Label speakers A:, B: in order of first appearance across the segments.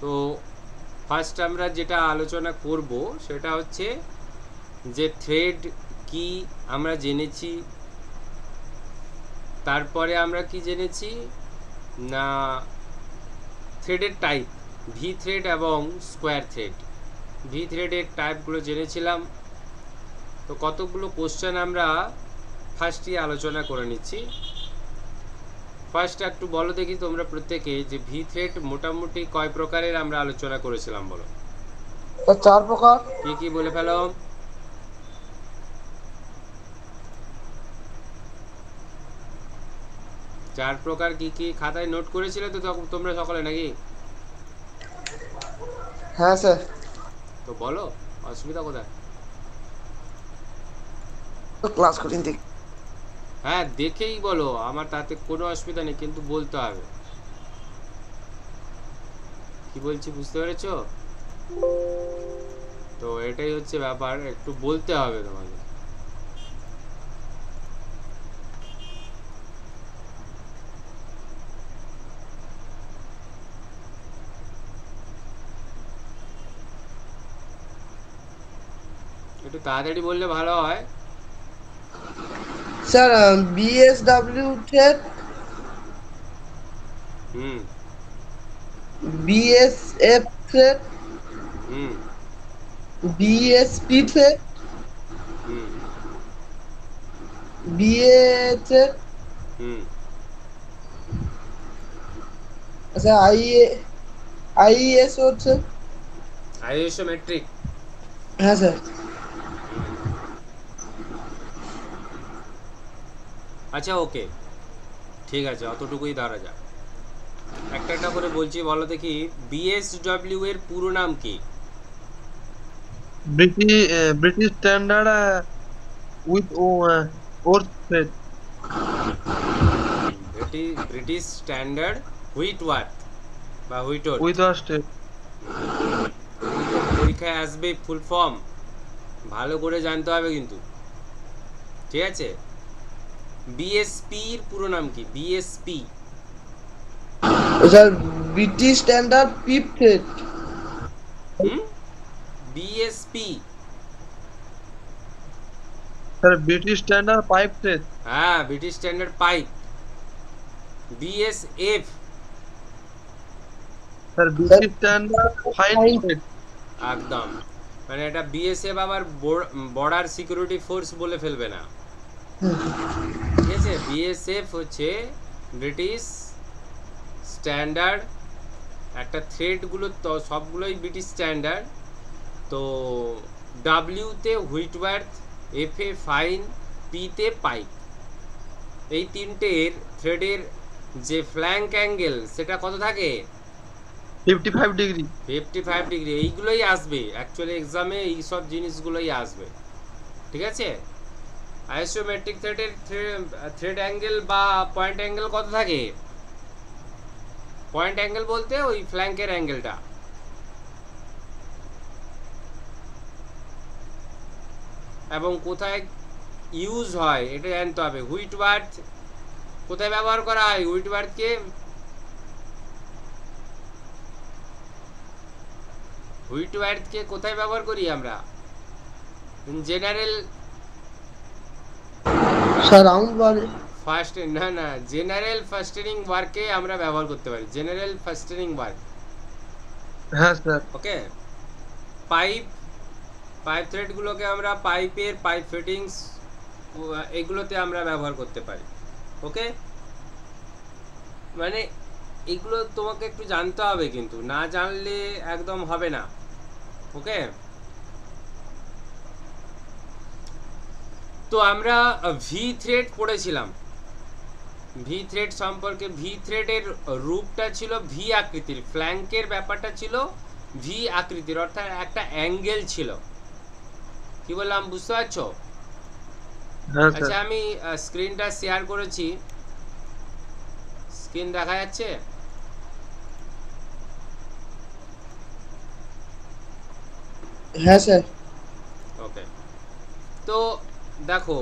A: তো ফার্স্ট আমরা যেটা আলোচনা করব সেটা হচ্ছে যে থ্রেড কি আমরা জেনেছি, তারপরে আমরা কি জেনেছি না থ্রেডের টাইপ, ভি থ্রেড এবং স্কোয়ার থ্রেড। ভি থ্রেডের টাইপগুলো জেনেছিলাম। তো কতগুলো কোশ্চেন আমরা ফার্স্টই আলোচনা করে নিচ্ছি। ফার্স্ট একটু বলো দেখি তোমরা প্রত্যেকে যে ভি থ্রেড মোটামুটি কয় প্রকারের আমরা আলোচনা করেছিলাম বলো।
B: 4 প্রকার।
A: কি কি বলে ফেলো। চার প্রকার কি কি খাতায় নোট করেছিলে তো তোমরা সকলে নাকি?
B: হ্যাঁ স্যার।
A: তো বলো, অসুবিধা কোথায়?
B: ক্লাস করিন দেখ।
A: হ্যাঁ দেখেই বলো, আমার তাতে কোনো অসুবিধা নেই, কিন্তু বলতে হবে। কি বলছি বুঝতে পেরেছো? তো এটাই হচ্ছে ব্যাপার, একটু বলতে হবে তোমাকে। একটু তাড়াতাড়ি বললে ভালো হয়।
B: স্যার বিএসডব্লিউ থ্রেড,
A: হুম
B: বিএসএফ থ্রেড,
A: হুম
B: বিএসপি থ্রেড,
A: হুম
B: বিএ থ্রেড,
A: হুম
B: আচ্ছা আইএসও থ্রেড।
A: ISO metric.
B: হ্যাঁ স্যার।
A: হুম আচ্ছা ওকে, ঠিক আছে, অতটুকুই ধরা যাক। একটা একটা করে বলছি, বলো দেখি বিএসডব্লিউ এর পুরো নাম কি?
C: British standard with or thread.
A: British standard Whitworth বা হুইটওয়ার্থ।
C: With or thread.
A: এগুলো তো পরীক্ষায় আসবে ফুল ফর্ম, ভালো করে জানতে হবে কিন্তু, ঠিক আছে? বিএসপির পুরো নাম কি? BSP.
B: Sir British standard pipe thread.
A: হুম BSP.
C: Sir British standard pipe thread.
A: হ্যাঁ British standard pipe. BSF.
C: Sir British standard fine thread.
A: একদম, মানে এটা বিএসএফ আবার বর্ডার সিকিউরিটি ফোর্স বলে ফেলবে না, ঠিক আছে? বিএসএফ হচ্ছে ব্রিটিশ স্ট্যান্ডার্ড। একটা থ্রেডগুলো তো সবগুলোই ব্রিটিশ স্ট্যান্ডার্ড। তো ডাব্লিউতে হুইটওয়ার্থ, এফে ফাইন, পিতে পাইপ। এই তিনটের থ্রেডের যে ফ্ল্যাঙ্ক অ্যাঙ্গেল সেটা কত থাকে?
C: 55 ডিগ্রি।
A: 55 ডিগ্রি। এইগুলোই আসবে অ্যাকচুয়ালি এক্সামে, এই সব জিনিসগুলোই আসবে, ঠিক আছে? আইসোমেট্রিক থ্রেডের থ্রেড অ্যাঙ্গেল বা পয়েন্ট অ্যাঙ্গেল কত থাকে? পয়েন্ট অ্যাঙ্গেল বলতে ওই ফ্ল্যাঙ্কের অ্যাঙ্গেলটা। এবং কোথায় ইউজ হয় এটা জানতে হবে। হুইটওয়ার্থ কোথায় ব্যবহার করা হয়? হুইটওয়ার্থকে কোথায় ব্যবহার করি আমরা? জেনারেল
B: স্যার রাউন্ড বারে।
A: ফার্স্ট না জেনারেল ফাস্টেনিং ওয়ার্কে আমরা ব্যবহার করতে পারি, জেনারেল ফাস্টেনিং ওয়ার্ক।
C: হ্যাঁ স্যার।
A: ওকে। পাইপ থ্রেডগুলোকে আমরা পাইপের পাইপ ফিটিংস এগুলোতে আমরা ব্যবহার করতে পারি। ওকে, মানে এগুলো তোমাকে একটু জানতে হবে, কিন্তু না জানলে একদম হবে না। ওকে, তো আমরা ভি থ্রেড পড়েছিলাম। ভি থ্রেড সম্পর্কে, ভি থ্রেডের রূপটা ছিল ভি আকৃতির, ফ্ল্যাঙ্কের ব্যাপারটা ছিল ভি আকৃতির, অর্থাৎ একটা অ্যাঙ্গেল ছিল। কি বললাম বুঝতে পারছো?
C: হ্যাঁ
A: আচ্ছা
C: স্যার।
A: আমি স্ক্রিনটা শেয়ার করেছি, স্ক্রিন দেখা যাচ্ছে?
B: হ্যাঁ স্যার।
A: ওকে, তো দেখো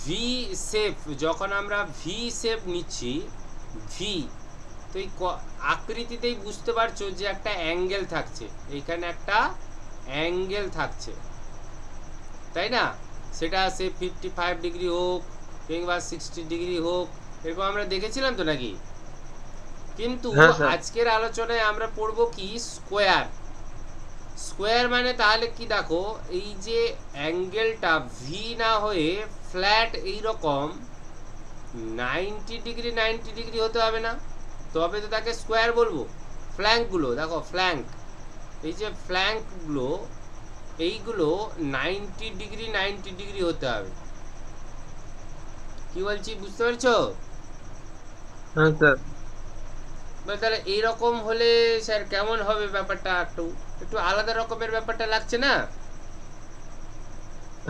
A: ভি শেপ, যখন আমরা ভি শেপ নিচ্ছি, ভি তো এই আকৃতিতেই বুঝতে পারছো যে একটা অ্যাঙ্গেল থাকছে, এইখানে একটা অ্যাঙ্গেল থাকছে, তাই না? সেটা সে 55 ডিগ্রি হোক কিংবা 60 ডিগ্রি হোক, এরকম আমরা দেখেছিলাম তো নাকি? কিন্তু
C: হ্যাঁ স্যার।
A: আজকের আলোচনায় আমরা পড়বো কি স্কোয়ার। স্কোয়ার মানে তাহলে কি, দেখো এই যে অ্যাঙ্গেলটা ভি না হয়ে ফ্ল্যাট এইরকম 90 ডিগ্রি 90 ডিগ্রি হতে হবে না, তবে তো তাকে স্কোয়ার বলবো। ফ্ল্যাঙ্কগুলো দেখো, ফ্ল্যাঙ্ক, এই যে ফ্ল্যাঙ্কগুলো এইগুলো 90 ডিগ্রি 90 ডিগ্রি হতে হবে। কি বলছি বুঝতে পারছো?
C: হ্যাঁ স্যার।
A: তাহলে এইরকম হলে স্যার কেমন হবে ব্যাপারটা? একটু একটু আলাদা রকমের ব্যাপারটা লাগছে না?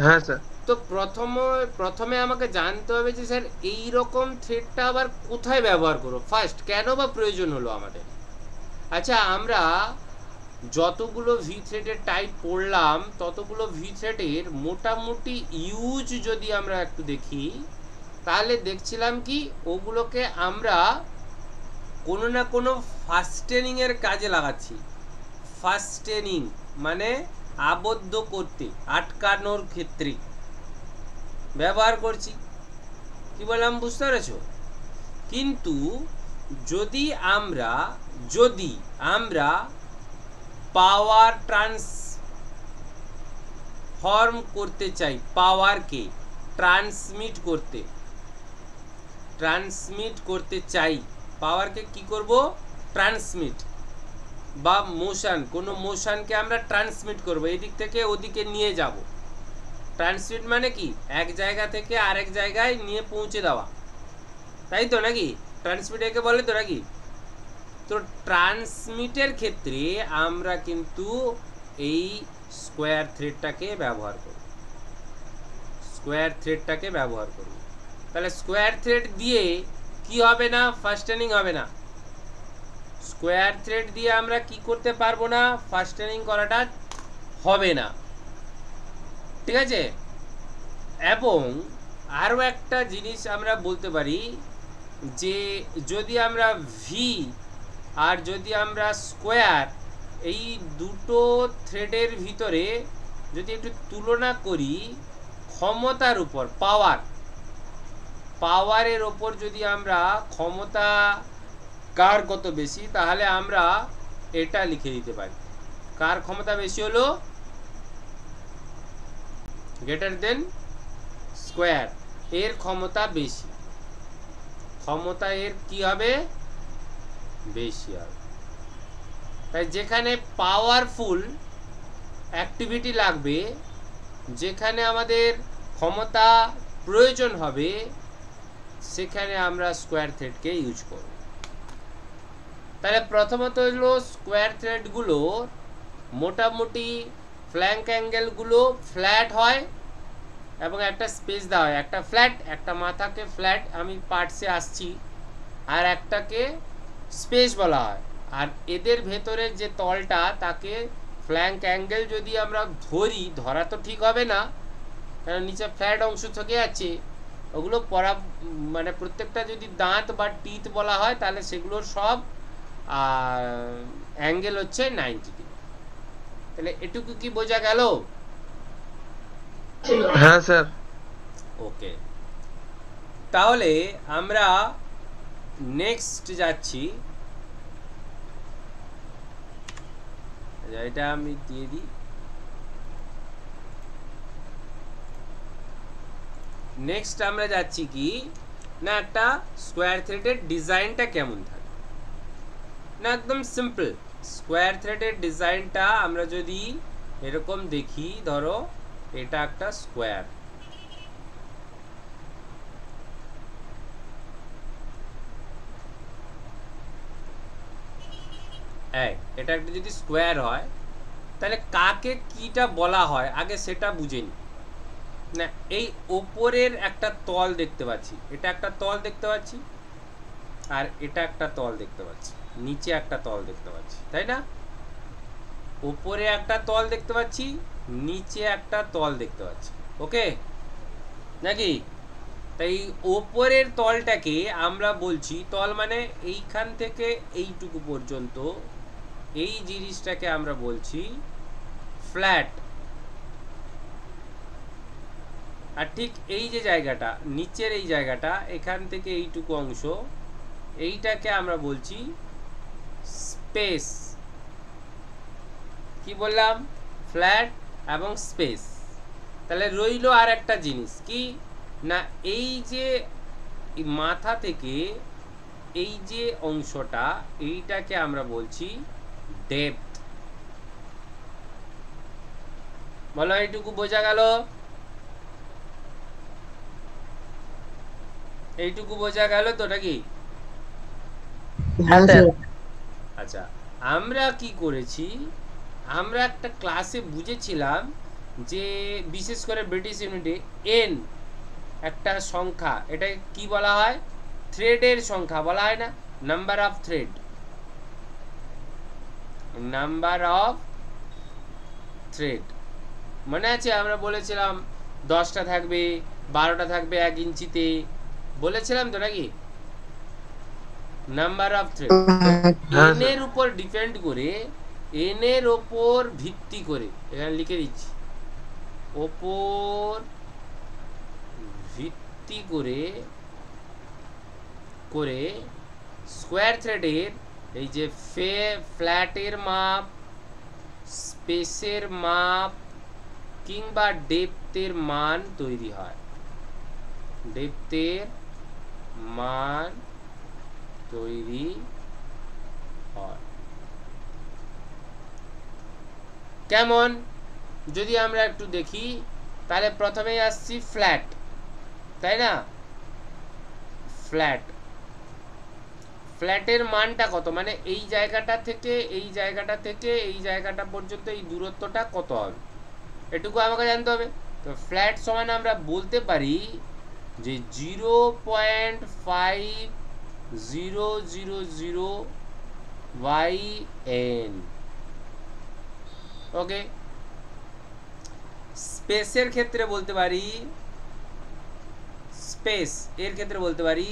C: হ্যাঁ স্যার।
A: তো প্রথমে আমাকে জানতে হবে যে স্যার এই রকম থ্রেডটা আবার কোথায় ব্যবহার করব, ফার্স্ট কেন বা প্রয়োজন হলো আমাদের। আচ্ছা, আমরা যতগুলো ভি থ্রেডের টাইপ পড়লাম ততগুলো ভি থ্রেডের মোটামুটি ইউজ যদি আমরা একটু দেখি, তাহলে দেখছিলাম কি ওগুলোকে আমরা কোনো না কোনো ফাস্টেনিং এর কাজে লাগাচ্ছি। ফাস্টেনিং মানে আবদ্ধ করতে, আটকানোর ক্ষেত্রে ব্যবহার করছি। কি বললাম বুঝতে পেরেছো? কিন্তু যদি আমরা পাওয়ার ট্রান্সফর্ম করতে চাই, পাওয়ারকে ট্রান্সমিট করতে চাই, পাওয়ারকে কি করব? ট্রান্সমিট, বা মোশন, কোনো মোশনকে আমরা ট্রান্সমিট করব, এদিক থেকে ওদিকে নিয়ে যাব। ট্রান্সমিট মানে কি? এক জায়গা থেকে আরেক জায়গায় নিয়ে পৌঁছে দেওয়া, তাই তো নাকি? ট্রান্সমিট একে বলে তো নাকি? তো ট্রান্সমিটের ক্ষেত্রে আমরা কিন্তু এই স্কোয়ার থ্রেডটাকে ব্যবহার করব। তাহলে স্কোয়ার থ্রেড দিয়ে কি হবে না? ফাস্টেনিং হবে না। স্কোয়ার থ্রেড দিয়ে আমরা কি করতে পারবো না? ফাস্টেনিং করাটা হবে না, ঠিক আছে? এবং আরও একটা জিনিস আমরা বলতে পারি যে যদি আমরা ভি আর যদি আমরা স্কোয়ার, এই দুটো থ্রেডের ভিতরে যদি একটু তুলনা করি ক্ষমতার উপর, পাওয়ারের ওপর যদি আমরা ক্ষমতা কার কত বেশি, তাহলে আমরা এটা লিখে দিতে পারি, কার ক্ষমতা বেশি হলো গ্রেটার দেন স্কোয়ার, এর ক্ষমতা বেশি, ক্ষমতা এর কি হবে? বেশি হবে। তাই যেখানে পাওয়ারফুল অ্যাক্টিভিটি লাগবে, যেখানে আমাদের ক্ষমতা প্রয়োজন হবে, সেখানে আমরা স্কোয়ার থ্রেডকে ইউজ করব। তাহলে প্রথমত হলো স্কোয়ার থ্রেডগুলো মোটামুটি ফ্ল্যাঙ্ক অ্যাঙ্গেলগুলো ফ্ল্যাট হয় এবং একটা স্পেস দেওয়া হয়, একটা ফ্ল্যাট, একটা মাথাকে ফ্ল্যাট, আমি পার্টসে আসছি, আর একটাকে স্পেস বলা হয়। আর এদের ভেতরে যে তলটা, তাকে ফ্ল্যাঙ্ক অ্যাঙ্গেল যদি আমরা ধরা তো ঠিক হবে না, কারণ নিচে ফ্ল্যাট অংশ থেকে আছে, ওগুলো মানে প্রত্যেকটা যদি দাঁত বা টিথ বলা হয়, তাহলে সেগুলোর সব অ্যাঙ্গেল হচ্ছে 90 ডিগ্রি। তাহলে এটুকু কি বোঝা গেল?
C: হ্যাঁ স্যার।
A: ওকে, তাহলে আমরা নেক্সট যাচ্ছি। এটা আমি দিয়ে দিই। নেক্সট আমরা যাচ্ছি কি না, একটা স্কোয়ার থ্রেডের ডিজাইনটা কেমন থাকে না, একদম সিম্পল। স্কোয়ার থ্রেডের ডিজাইনটা আমরা যদি এরকম দেখি, ধরো এটা একটা স্কোয়ার, এটা একটা যদি স্কোয়ার হয়, তাহলে কাকে কিটা বলা হয় আগে সেটা বুঝে নি। না, এই ওপরের একটা তল দেখতে পাচ্ছি, এটা একটা তল দেখতে পাচ্ছি, আর এটা একটা তল দেখতে পাচ্ছি, নিচে একটা তল দেখতে পাচ্ছি, তাই না? ওপরে একটা তল দেখতে পাচ্ছি, নিচে একটা তল দেখতে পাচ্ছি, ওকে নাকি? তাই ওপরের তলটাকে আমরা বলছি, তল মানে এইখান থেকে এইটুকু পর্যন্ত এই জিনিসটাকে আমরা বলছি ফ্ল্যাট। আর ঠিক এই যে জায়গাটা, নিচের এই জায়গাটা, এখান থেকে এইটুকু অংশ, এইটাকে আমরা বলছি স্পেস। কি বললাম? ফ্ল্যাট এবং স্পেস। তাহলে রইল আর একটা জিনিস কি না, এই যে মাথা থেকে এই যে অংশটা, এইটাকে আমরা বলছি ডেপথ। বলো, এইটুকু বোঝা গেল? এইটুকু বোঝা গেল তো নাকি?
B: হ্যাঁ স্যার।
A: আচ্ছা, আমরা কি করেছি, আমরা একটা ক্লাসে বুঝেছিলাম যে বিশেষ করে ব্রিটিশ ইউনিটে এন একটা সংখ্যা, এটা কি বলা হয়? থ্রেডের সংখ্যা বলা হয় না? Number of thread, number of thread. মনে আছে আমরা বলেছিলাম 10টা থাকবে, 12টা থাকবে 1 ইঞ্চিতে, বলেছিলাম তো নাকি? নাম্বার অফ থ্রেড এন এর উপর ডিপেন্ড করে, এন এর উপর ভিত্তি করে, এখানে লিখে দিচ্ছি, ওপর ভিত্তি করে করে স্কোয়ার থ্রেডের এই যে ফ্ল্যাটের মাপ, স্পেসের মাপ কিংবা ডেপথের মান তৈরি হয়। ডেপথের মান তৈরি হয় কেমন? যদি আমরা একটু দেখি, তাহলে প্রথমেই আসছি ফ্ল্যাট, তাই না? ফ্ল্যাট, ফ্ল্যাটের মানটা কত, মানে এই জায়গাটা থেকে এই জায়গাটা থেকে এই জায়গাটা পর্যন্ত এই দূরত্বটা কত হবে, এটুকু আমাকে জানতে হবে। তো ফ্ল্যাট সমান আমরা বলতে পারি যে 0.5000/n। ওকে, স্পেসের ক্ষেত্রে বলতে পারি, স্পেস এর ক্ষেত্রে বলতে পারি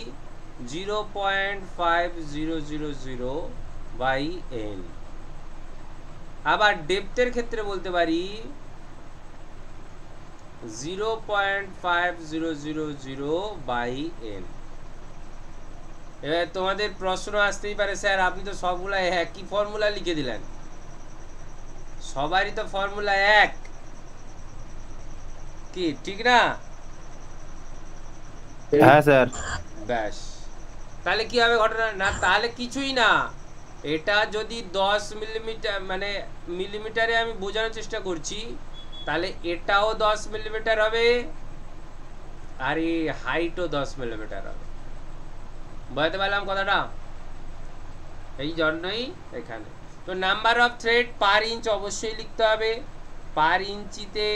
A: 0.5000/n। আবার ডেপথের ক্ষেত্রে বলতে পারি 0.5000/n। এবার তোমাদের প্রশ্ন আসতেই পারে, স্যার আপনি তো সবগুলা একই ফর্মুলা লিখে দিলেন, সবারই তো ফর্মুলা এক, কি ঠিক না?
C: হ্যাঁ স্যার।
A: ব্যাস, তাহলে কি হবে ঘটনা না? তাহলে কিছুই না, এটা যদি 10 মিলিমিটার মানে মিলিমিটারে আমি বোঝানোর চেষ্টা করছি, তাহলে এটাও 10 মিলিমিটার হবে আর এই হাইটও 10 মিলিমিটার হবে। বুঝতে পারলাম কথাটা? এই জন্যই এখানে তো number of thread per inch অবশ্যই লিখতে হবে, পার ইঞ্চিতে,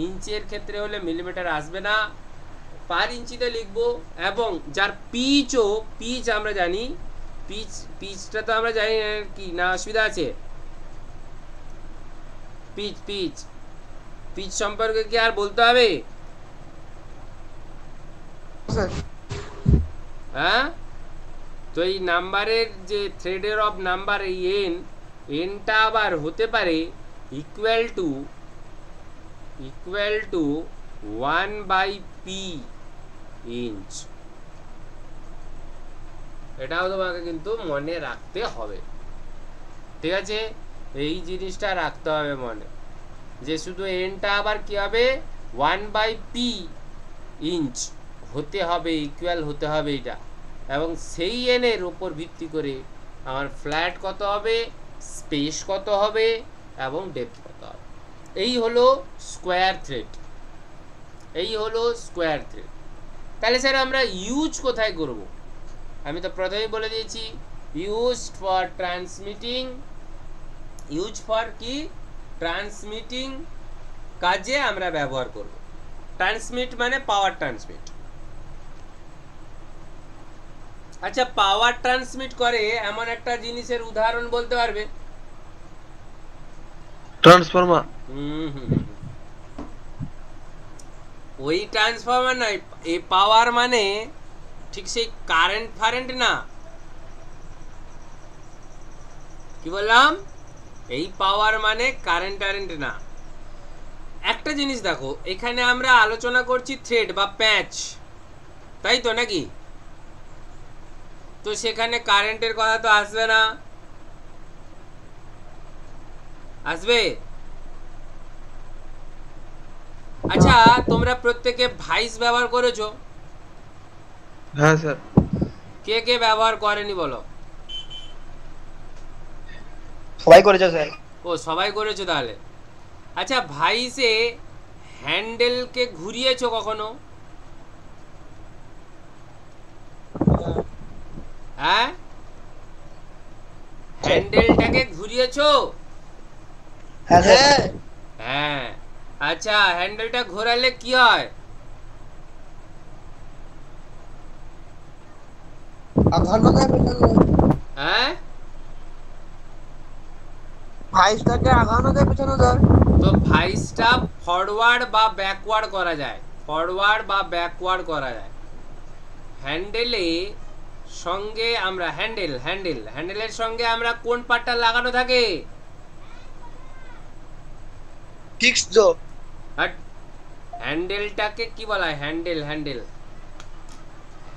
A: ইঞ্চের ক্ষেত্রে হলে মিলিমিটার আসবে না, পার ইঞ্চিতে লিখবো। এবং যার পিচও, পিচ আমরা জানি, পিচটা তো আমরা জানি কি না, অসুবিধা আছে? পিচ পিচ পিচ সম্পর্কে কি আর বলতে হবে? হ্যাঁ, তো এই নাম্বারের যে থ্রেডের অফ নাম্বার, এই এনটা আবার হতে পারে ইকুয়াল টু 1/p ইঞ্চ। এটাও তোমাকে কিন্তু মনে রাখতে হবে, ঠিক আছে? এই জিনিসটা রাখতে হবে মনে, যে শুধু এনটা আবার কি হবে 1/p ইঞ্চ হতে হবে, ইকুয়াল হতে হবে এটা। এবং সেই এনের উপর ভিত্তি করে আমার ফ্ল্যাট কত হবে, স্পেস কত হবে এবং ডেপথ কত হবে। এই হলো স্কোয়ার থ্রেড, এই হলো স্কোয়ার থ্রেড। তাহলে স্যার আমরা ইউজ কোথায় করব? আমি তো প্রথমেই বলে দিয়েছি, use for transmitting, use for কি, ট্রান্সমিটিং কাজে আমরা ব্যবহার করব। ট্রান্সমিট মানে পাওয়ার ট্রান্সমিট। আচ্ছা, পাওয়ার ট্রান্সমিট করে এমন একটা জিনিসের উদাহরণ বলতে পারবে?
C: ট্রান্সফর্মার।
A: ওই ট্রান্সফরমার নয়, এই পাওয়ার মানে ঠিক সেই কারেন্ট ফারেন্ট না। কি বললাম? এই পাওয়ার মানে কারেন্ট টারেন্ট না। একটা জিনিস দেখো, এখানে আমরা আলোচনা করছি থ্রেড বা প্যাচ, তাই তো নাকি? তো সেখানে কারেন্টের কথা তো আসবে না, আসবে? আচ্ছা, তোমরা প্রত্যেকে ভাইস ব্যবহার করেছো?
C: হ্যাঁ স্যার।
A: কে কে ব্যবহার করেনি বলো?
D: সবাই করেছে স্যার।
A: ও, সবাই করেছো তাহলে। আচ্ছা, ভাইসে হ্যান্ডেলকে ঘুরিয়েছো কখনো? হ্যাঁ, হ্যান্ডেলটাকে ঘুরিয়েছো?
D: হ্যাঁ স্যার।
B: হ্যাঁ
A: হ্যাঁ। আচ্ছা, হ্যান্ডেলটা ঘোরালে কি হয়?
B: আঘানো যায় পেছানো যায়।
A: হ্যাঁ,
B: ভাইসটাকে আঘানো যায় পেছানো যায়।
A: তো ভাইসটা ফরওয়ার্ড বা ব্যাকওয়ার্ড করা যায়, ফরওয়ার্ড বা ব্যাকওয়ার্ড করা যায়। হ্যান্ডেলে সঙ্গে আমরা হ্যান্ডেলের সঙ্গে আমরা কোন পার্টটা লাগানো থাকে?
B: Fix Joe.
A: বাট হ্যান্ডেলটাকে কি বলা হয়?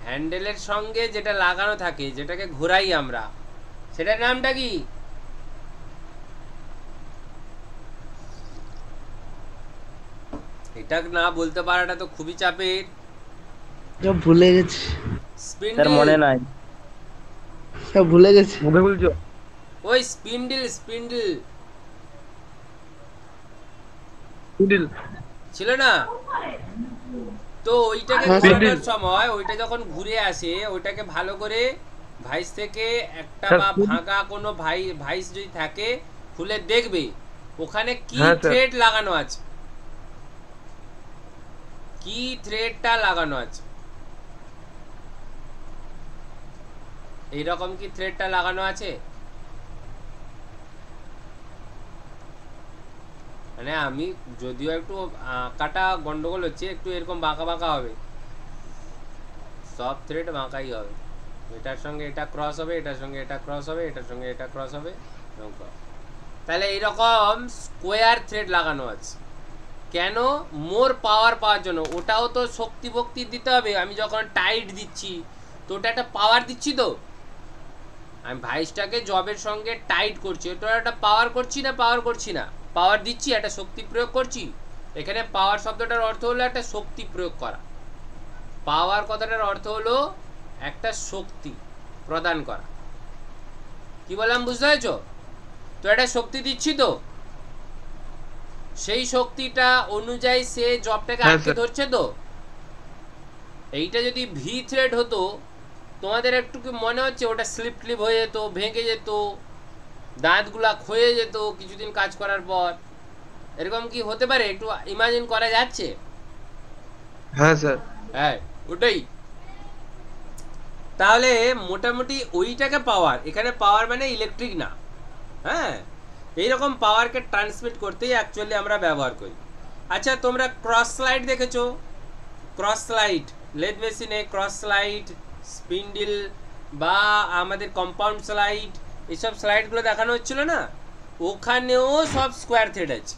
A: হ্যান্ডেলের সঙ্গে যেটা লাগানো থাকে, যেটাকে ঘোরাই আমরা, সেটার নামটা কি? এটা না বলতে পারাটা তো খুবই চাপের।
B: সব ভুলে গেছি,
D: স্যার মনে নাই।
B: সব ভুলে গেছি।
C: মুখে বলছো?
A: ওই স্পিন্ডল
C: মিডিল।
A: ছিল না? তো ওইটাকে
B: হ্যাঁ,
A: ঘোরানোর
C: spindle।
A: সময় ওইটা যখন ঘুরে আসে, ওইটাকে ভালো করে ভাইস থেকে একটা
C: স্যার,
A: বা ভাঙা কোনো ভাইস যদি থাকে খুলে দেখবে ওখানে কি
C: হ্যাঁ, স্যার।
A: থ্রেড লাগানো আছে, কি থ্রেডটা লাগানো আছে। এইরকম কি থ্রেডটা লাগানো আছে? মানে আমি যদিও একটু কাটা গন্ডগোল হচ্ছে, একটু এরকম বাঁকা বাঁকা হবে, সব থ্রেড বাঁকাই হবে। এটার সঙ্গে এটা ক্রস হবে, এটার সঙ্গে এটা ক্রস হবে, এটার সঙ্গে এটা ক্রস হবে, এরকম। তাহলে এইরকম স্কোয়ার থ্রেড লাগানো আছে কেন? মোর পাওয়ার পাওয়ার জন্য। ওটাও তো শক্তি ভক্তি দিতে হবে। আমি যখন টাইট দিচ্ছি তো ওটা একটা পাওয়ার দিচ্ছি, তো আমি ভাইসটাকে জবের সঙ্গে টাইট করছি, ওটা একটা পাওয়ার করছি না? পাওয়ার করছি না? পাওয়ার দিচ্ছি, একটা শক্তি প্রয়োগ করছি। এখানে পাওয়ার শব্দটার অর্থ হলো একটা শক্তি প্রয়োগ করা। পাওয়ার কথাটার অর্থ হলো একটা শক্তি প্রদান করা। কি বললাম, বুঝতে পেরেছো? তো একটা শক্তি দিচ্ছি, তো সেই শক্তিটা অনুযায়ী সে জবটাকে
C: হ্যাঁ,
A: আটকে
C: স্যার।
A: ধরছে। তো এইটা যদি ভি থ্রেড হতো, তোমাদের একটু কি মনে হচ্ছে ওটা স্লিপ ক্লিপ হয়ে যেত, ভেঙে যেত, দাঁতগুলা ক্ষয়ে যেত কিছুদিন কাজ করার পর? এরকম কি হতে পারে? একটু ইমাজিন করা যাচ্ছে?
C: হ্যাঁ স্যার।
A: হ্যাঁ, ওটাই। তাহলে মোটামুটি ওইটাকে পাওয়ার, এখানে পাওয়ার মানে ইলেকট্রিক না, হ্যাঁ, এইরকম পাওয়ারকে ট্রান্সমিট করতেই অ্যাকচুয়ালি আমরা ব্যবহার করি। আচ্ছা, তোমরা ক্রস স্লাইড দেখেছো? ক্রস স্লাইড, লেদ মেশিনে ক্রস স্লাইড, স্পিন্ডল বা আমাদের কম্পাউন্ড স্লাইড, এইসব স্লাইডগুলো দেখানো হচ্ছিল না? ওখানেও সব স্কোয়ার থ্রেড আছে,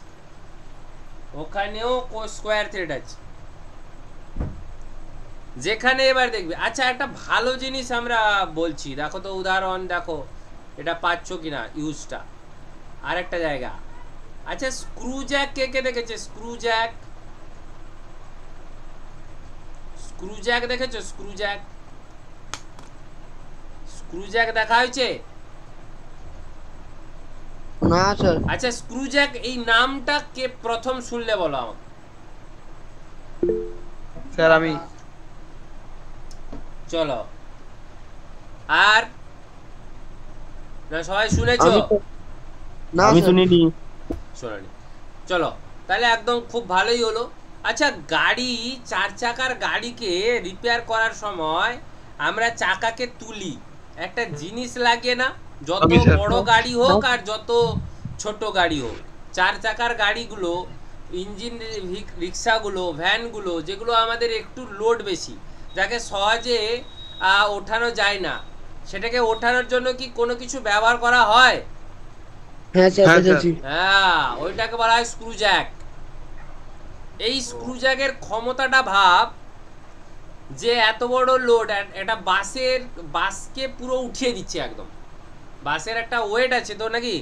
A: ওখানেও স্কোয়ার থ্রেড আছে। যেখানে এবার দেখবে, আচ্ছা একটা ভালো জিনিস আমরা বলছি, দেখো তো উদাহরণ, দেখো এটা পাচ্ছ কিনা ইউজটা। আর একটা জায়গা, আচ্ছা স্ক্রু জ্যাক কে কে দেখেছে? স্ক্রু জ্যাক দেখেছো? স্ক্রু জ্যাক দেখা হয়েছে?
B: না স্যার।
A: আচ্ছা, স্ক্রু জ্যাক এই নামটা কে প্রথম শুনলে বলো আমাকে?
C: স্যার আমি।
A: চলো, আর না সবাই শুনেছো?
B: না
D: আমি
B: স্যার।
D: শুনিনি।
A: শোনেনি? চলো, তাহলে একদম খুব ভালোই হলো। আচ্ছা, গাড়ি, চার চাকার গাড়িকে রিপেয়ার করার সময় আমরা চাকাকে তুলি, একটা জিনিস লাগে না? যত
C: আমি স্যার।
A: বড় গাড়ি হোক আর যত ছোট গাড়ি হোক, চার চাকার গাড়িগুলো ইঞ্জিন রিক্সাগুলো, ভ্যানগুলো, যেগুলো আমাদের একটু লোড বেশি, যাকে সহজে ওঠানো যায় না, সেটাকে ওঠানোর জন্য কি কোনো কিছু ব্যবহার করা হয়?
B: হ্যাঁ স্যার
C: হ্যাঁ,
B: বুঝেছি।
A: হ্যাঁ, ওইটাকে বলা হয় স্ক্রু জ্যাক। এই স্ক্রু জ্যাকের ক্ষমতাটা ভাব, যে এত বড় লোড একটা বাসকে পুরো উঠিয়ে দিচ্ছে একদম। বাসের একটা ওয়েট আছে তো নাকি,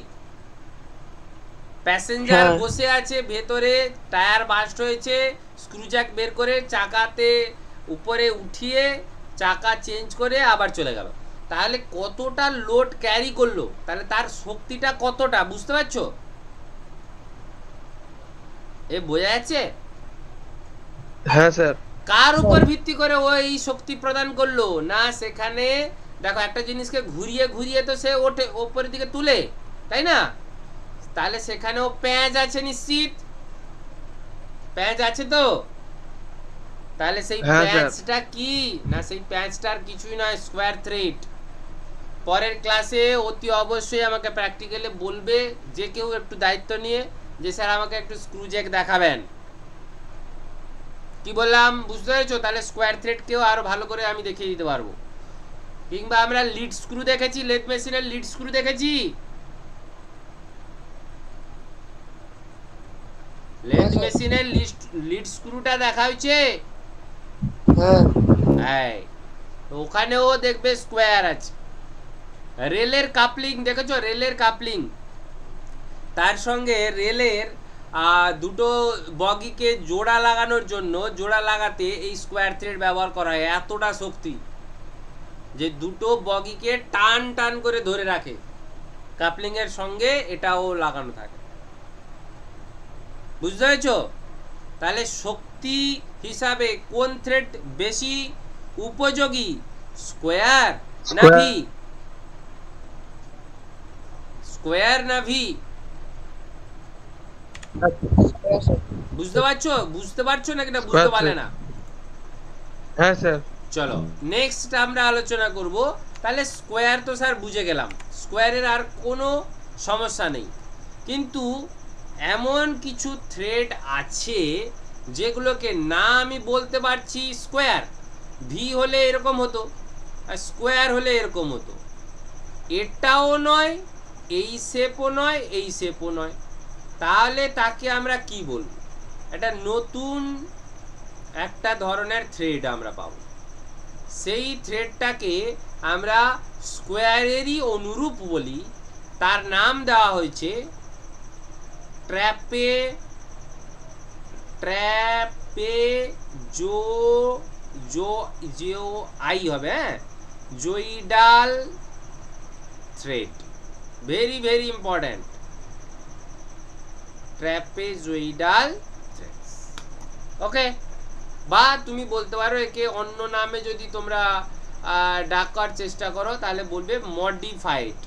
A: প্যাসেঞ্জার
B: হ্যাঁ।
A: বসে আছে ভেতরে, টায়ার বাস্ট হয়েছে, স্ক্রু জ্যাক বের করে চাকাতে উপরে উঠিয়ে চাকা চেঞ্জ করে আবার চলে গেল। তাহলে কতটা লোড ক্যারি করলো, তাহলে তার শক্তিটা কতটা, বুঝতে পারছো? এ বোঝা যাচ্ছে?
C: হ্যাঁ স্যার।
A: কার উপর ভিত্তি করে ও এই শক্তি প্রদান করলো না, সেখানে দেখো একটা জিনিসকে ঘুরিয়ে ঘুরিয়ে তো সে ওঠে ওপরের দিকে তুলে, তাই না? তাহলে সেখানেও প্যাঁচ আছে, নিশ্চিত প্যাঁচ আছে তো। তাহলে সেই
C: হ্যাঁ, স্যার।
A: প্যাঁচটা কি না, সেই প্যাঁচটার কিছুই নয়, স্কোয়ার থ্রেড। পরের ক্লাসে অতি অবশ্যই আমাকে প্র্যাকটিক্যালি বলবে, যে কেউ একটু দায়িত্ব নিয়ে, যে স্যার আমাকে একটু স্ক্রু জ্যাক দেখাবেন। কি বললাম বুঝতে পেরেছো? তাহলে স্কোয়ার থ্রেড কেও আরো ভালো করে আমি দেখিয়ে দিতে পারবো। কিংবা আমরা লিড স্ক্রু দেখেছি, লেথ মেশিনের লিড স্ক্রু দেখেছি, লেথ মেশিনের লিড স্ক্রুটা দেখা হয়েছে।
B: হ্যাঁ
A: এই ওখানেও দেখবে স্কোয়ার আছে। রেলের কাপলিং দেখেছো, রেলের কাপলিং, তার সঙ্গে রেলের দুটো বগিকে জোড়া লাগানোর জন্য, জোড়া লাগাতে এই স্কোয়ার থ্রেড ব্যবহার করা হয়। এতটা শক্তি যে দুটো বগিকে টান টান করে ধরে রাখে, কাপলিং এর সঙ্গে এটাও লাগানো থাকে। বুঝতে পেরেছো? তাহলে শক্তি হিসাবে কোন থ্রেড বেশি উপযোগী, স্কোয়ার না
C: Square.
A: ভি? স্কোয়ার না ভি? বুঝতে পারছো? বুঝতে পারছো নাকি না বুঝতে পারলে না?
C: হ্যাঁ স্যার।
A: চলো নেক্সট আমরা আলোচনা করব। তাহলে স্কোয়ার তো স্যার বুঝে গেলাম, স্কোয়ারের আর কোনো সমস্যা নেই। কিন্তু এমন কিছু থ্রেড আছে যেগুলোকে না আমি বলতে পারছি স্কোয়ার, ভি হলে এরকম হতো আর স্কোয়ার হলে এরকম হতো, এটাও নয়, এই শেপও নয়, এই শেপও নয়। তাহলে তাকে আমরা কি বলবো? এটা নতুন একটা ধরনের থ্রেড আমরা পাবো। সেই থ্রেডটাকে আমরা স্কোয়ারেরই অনুরূপ বলি, তার নাম দেওয়া হয়েছে ট্র্যাপে জো আই হবে, হ্যাঁ, জয়ডাল thread. Very very important, trapezoidal thread. Okay, বা তুমি বলতে পারো একে অন্য নামে যদি তোমরা ডাকার চেষ্টা করো তাহলে বলবে মডিফাইড।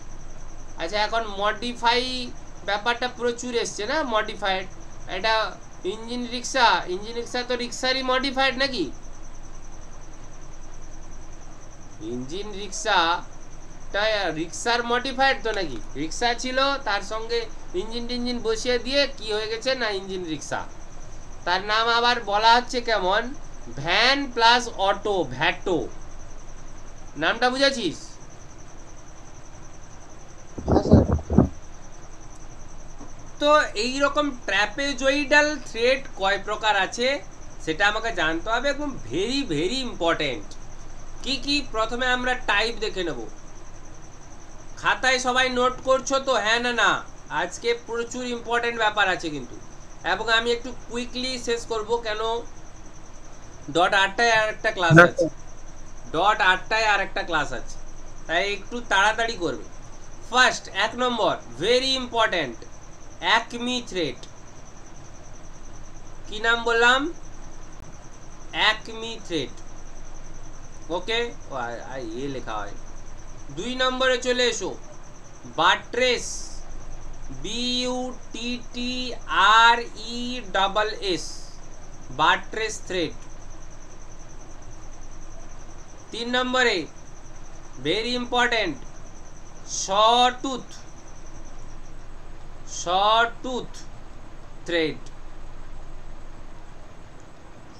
A: আচ্ছা, এখন মডিফাই ব্যাপারটা প্রচুর এসছে না, মডিফাইড। এটা ইঞ্জিন রিক্সা তো রিক্সারই মডিফাইড নাকি? ইঞ্জিন রিক্সাটা রিক্সার মডিফাইড তো নাকি? রিক্সা ছিল, তার সঙ্গে ইঞ্জিন বসিয়ে দিয়ে কি হয়ে গেছে না ইঞ্জিন রিক্সা। তার নাম আবার বলা হচ্ছে কেমন, ভ্যান প্লাস অটো, ভ্যাটো। নামটা বুঝেছিস? তো এই রকম ট্র্যাপেজয়েডাল থ্রেড কয় প্রকার আছে সেটা আমাকে জানতে হবে, এবং ভেরি ভেরি ইম্পর্টেন্ট। কি কি? প্রথমে আমরা টাইপ দেখে নেব। খাতায় সবাই নোট করছো তো? হ্যাঁ না না, আজকে প্রচুর ইম্পর্টেন্ট ব্যাপার আছে কিন্তু, এবং আমি একটু কুইকলি শেষ করব, কেন 8টায় আর একটা ক্লাস আছে, 8টায় আর একটা ক্লাস আছে, তাই একটু তাড়াতাড়ি করবে। ফার্স্ট, 1 নম্বর, ভেরি ইম্পর্টেন্ট, অ্যাকমি থ্রেড। কি নাম বললাম? Acme thread. ওকে, এ লেখা হয়। 2 নম্বরে চলে এসো, বাট্রেস, BUTTRESS, বাট্রেস থ্রেড। 3 নম্বরে ভেরি ইম্পর্টেন্ট, শটুথ থ্রেড।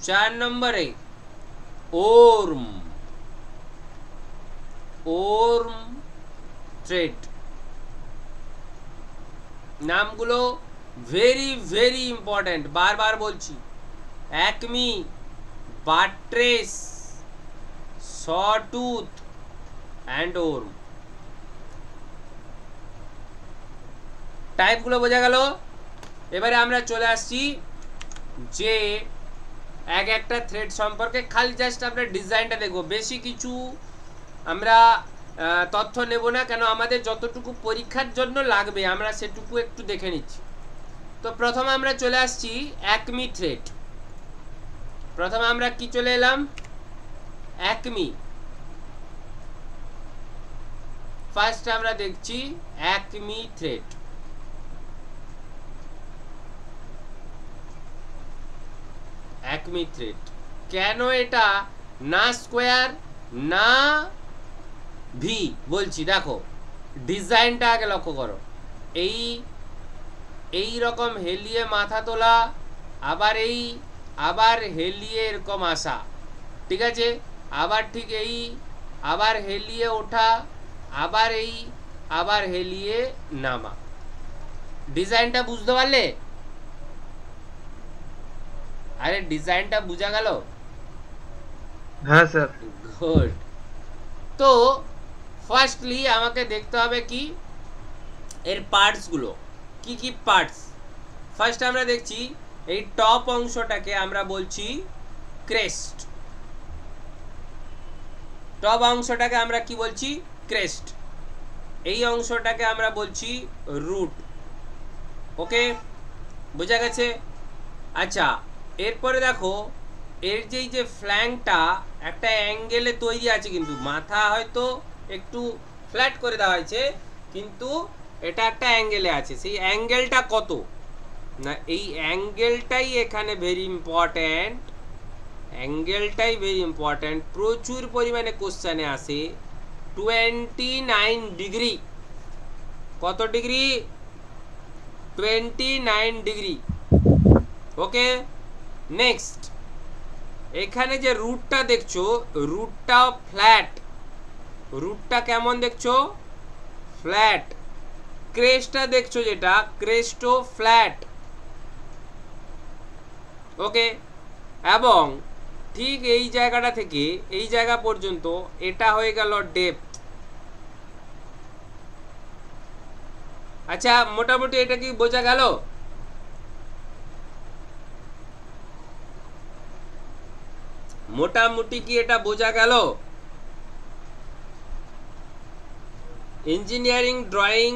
A: 4 নম্বরে ওর্ম থ্রেড। নামগুলো ভেরি ভেরি ইম্পর্টেন্ট, বারবার বলছি। Acme, buttress, sawtooth and worm. টাইপগুলো বোঝা গেল। এবারে আমরা চলে আসছি যে এক একটা থ্রেড সম্পর্কে, খালি জাস্ট আমরা ডিজাইনটা দেখবো, বেশি কিছু আমরা তথ্য নেব না, কেন আমাদের যতটুকু পরীক্ষার জন্য লাগবে আমরা সেটুকু একটু দেখে নিচ্ছি। তো প্রথমে আমরা চলে আসছি অ্যাকমি থ্রেড। প্রথমে আমরা কি চলে এলাম, অ্যাকমি। ফার্স্ট আমরা দেখছি অ্যাকমি থ্রেড। অ্যাকমি থ্রেড কেন এটা না স্কোয়ার না ভি বলছি, দেখো ডিজাইনটা আগে লক্ষ্য করো। এই রকম হেলিয়ে মাথা তোলা, আবার হেলিয়ে এরকম আসা, ঠিক আছে, আবার ঠিক আবার হেলিয়ে ওঠা, আবার হেলিয়ে নামা। ডিজাইনটা বুঝতে পারলে? আরে ডিজাইনটা বোঝা গেল?
C: হ্যাঁ স্যার।
A: গুড। তো ফার্স্টলি আমাকে দেখতে হবে কি এর পার্টসগুলো, কি কি পার্টস। ফার্স্ট আমরা দেখছি এই টপ অংশটাকে আমরা বলছি ক্রেস্ট। টপ অংশটাকে আমরা কি বলছি? ক্রেস্ট। এই অংশটাকে আমরা বলছি রুট। ওকে, বোঝা গেছে? আচ্ছা, এরপরে দেখো এর যে ফ্ল্যাঙ্কটা একটা অ্যাঙ্গেলে তৈরি আছে, কিন্তু মাথা হয়তো একটু ফ্ল্যাট করে দেওয়া হয়েছে, কিন্তু এটা একটা অ্যাঙ্গেলে আছে। সেই অ্যাঙ্গেলটা কত না, এই অ্যাঙ্গেলটাই এখানে ভেরি ইম্পর্ট্যান্ট। অ্যাঙ্গেলটাই ভেরি ইম্পর্ট্যান্ট, প্রচুর পরিমাণে কোশ্চেনে আসে। 29 ডিগ্রি। কত ডিগ্রি? 29 ডিগ্রি। ওকে, নেক্সট এখানে যে রুটটা দেখছো, রুটটা ফ্ল্যাট। রুটটা কেমন দেখছো? ফ্ল্যাট। ক্রেস্টটা দেখছো যেটা, ক্রেস্টও ফ্ল্যাট। ওকে, এবং ঠিক এই জায়গাটা থেকে এই জায়গা পর্যন্ত এটা হয়ে গেল ডেপথ। আচ্ছা, মোটামুটি এটা কি বোঝা গেল? মোটামুটি কি এটা বোঝা গেল? ইঞ্জিনিয়ারিং ড্রয়িং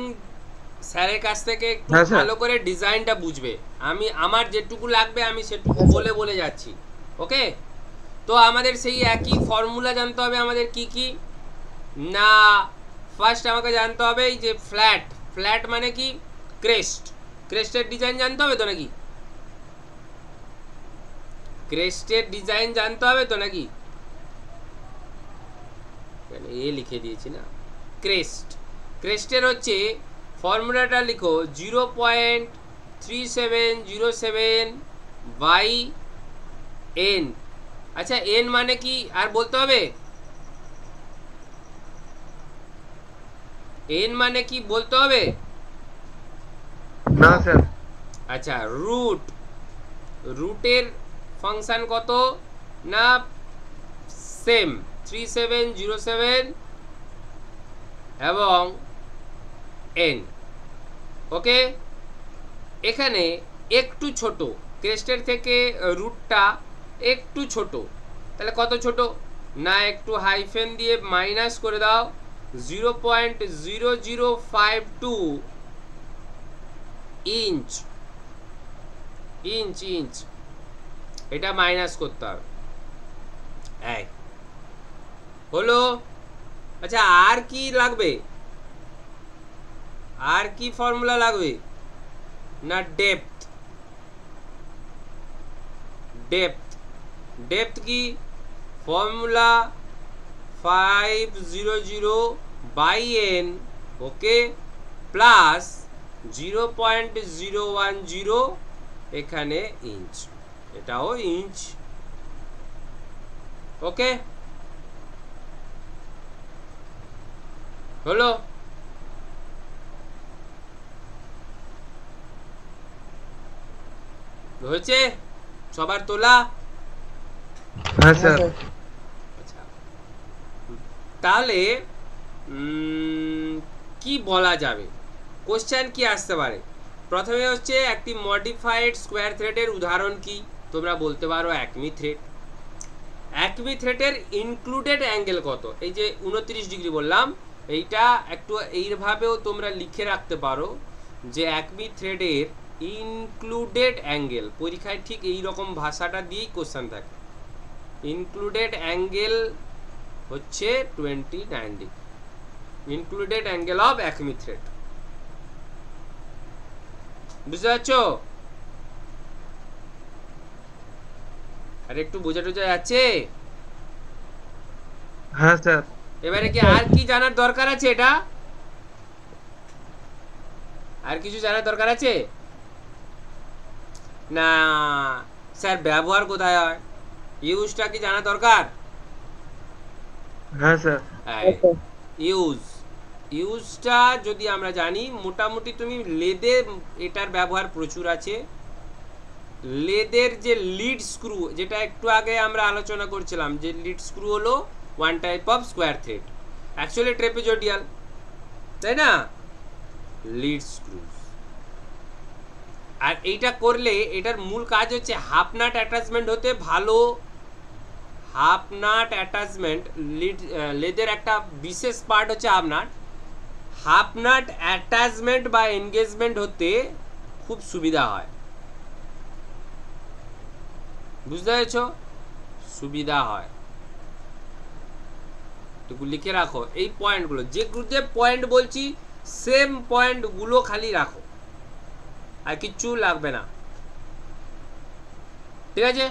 A: স্যারের কাছ থেকে একটু ভালো করে ডিজাইনটা বুঝবে। আমি আমার যেটুকু লাগবে আমি সেটুকু বলে যাচ্ছি। ওকে, তো আমাদের সেই একই ফর্মুলা জানতে হবে। আমাদের কি কি না, ফার্স্ট আমাকে জানতে হবে এই যে ফ্ল্যাট। ফ্ল্যাট মানে কি? ক্রেস্ট। ক্রেস্টের ডিজাইন জানতে হবে তো নাকি? ক্রেস্টের ডিজাইন জানতে হবে তো নাকি? এ লিখে দিয়েছি না, ক্রেস্ট। ক্রেস্টের হচ্ছে ফর্মুলাটা লিখো 0.3707 বাই এন। আচ্ছা, এন মানে কি আর বলতে হবে? এন মানে কি বলতে হবে?
C: না স্যার।
A: আচ্ছা, রুটের ফাংশন কত না সেম 3707 এবং এন। ওকে, এখানে একটু ছোট, ক্রেস্টের থেকে রুটটা একটু ছোট। তাহলে কত ছোট না, একটু হাইফেন দিয়ে মাইনাস করে দাও, 0.0052 ইঞ্চ। ইঞ্চ ইঞ্চ এটা মাইনাস করতে হবে। এই হলো। আচ্ছা, আর কি লাগবে? আর কি ফর্মুলা লাগবে না, ডেপথ। ডেপথ ডেপথ কি formula 500 by N. Okay, plus 0.010 এখানে ইঞ্চ, এটাও ইঞ্চ। ওকে, হলো? হয়েছে সবার তোলা?
C: হ্যাঁ স্যার।
A: আচ্ছা, তাহলে কি বলা যাবে, কোশ্চেন কি আসতে পারে? প্রথমে হচ্ছে একটি মডিফাইড স্কোয়ার থ্রেডের উদাহরণ কি? তোমরা বলতে পারো অ্যাকমি থ্রেড। অ্যাকমি থ্রেডের ইনক্লুডেড অ্যাঙ্গেল কত? এই যে 29 ডিগ্রি বললাম, এইটা একটু এইভাবেও তোমরা লিখে রাখতে পারো যে অ্যাকমি থ্রেডের ইনক্লুডেড অ্যাঙ্গেল। পরীক্ষায় ঠিক এই রকম ভাষাটা দিয়েই কোশ্চেন থাকে। ইনক্লুডেড অ্যাঙ্গেল হচ্ছে 29 degree, included angle of Acme thread. বুঝতে পারছো? আর একটু বোঝা টোঝা যাচ্ছে?
C: হ্যাঁ স্যার।
A: এবারে কি আর কি জানার দরকার আছে? এটা আর কিছু জানার দরকার আছে না? স্যার ব্যবহার কোথায় হয়, ইউজটা কি জানা দরকার?
C: হ্যাঁ স্যার।
A: ইউজটা যদি আমরা জানি, মোটামুটি তুমি লেদে এটার ব্যবহার প্রচুর আছে। লেদের যে লিড স্ক্রু, যেটা একটু আগে আমরা আলোচনা করছিলাম, যে লিড স্ক্রু হলো one type of square thread, actually trapezoidal, তাই না? Lead screw. আর এইটা করলে এটার মূল কাজ হচ্ছে হাফ নাট অ্যাটাচমেন্ট হতে ভালো। হাফ নাট অ্যাটাচমেন্ট, লেদের একটা বিশেষ পার্ট হচ্ছে half nut. Half nut attachment বা এনগেজমেন্ট হতে খুব সুবিধা হয়। বুঝতে পেরেছ? সুবিধা হয়। একটু লিখে রাখো এই পয়েন্টগুলো, যে পয়েন্ট বলছি সেম পয়েন্টগুলো খালি রাখো, আর কিচ্ছু লাগবে না। ঠিক আছে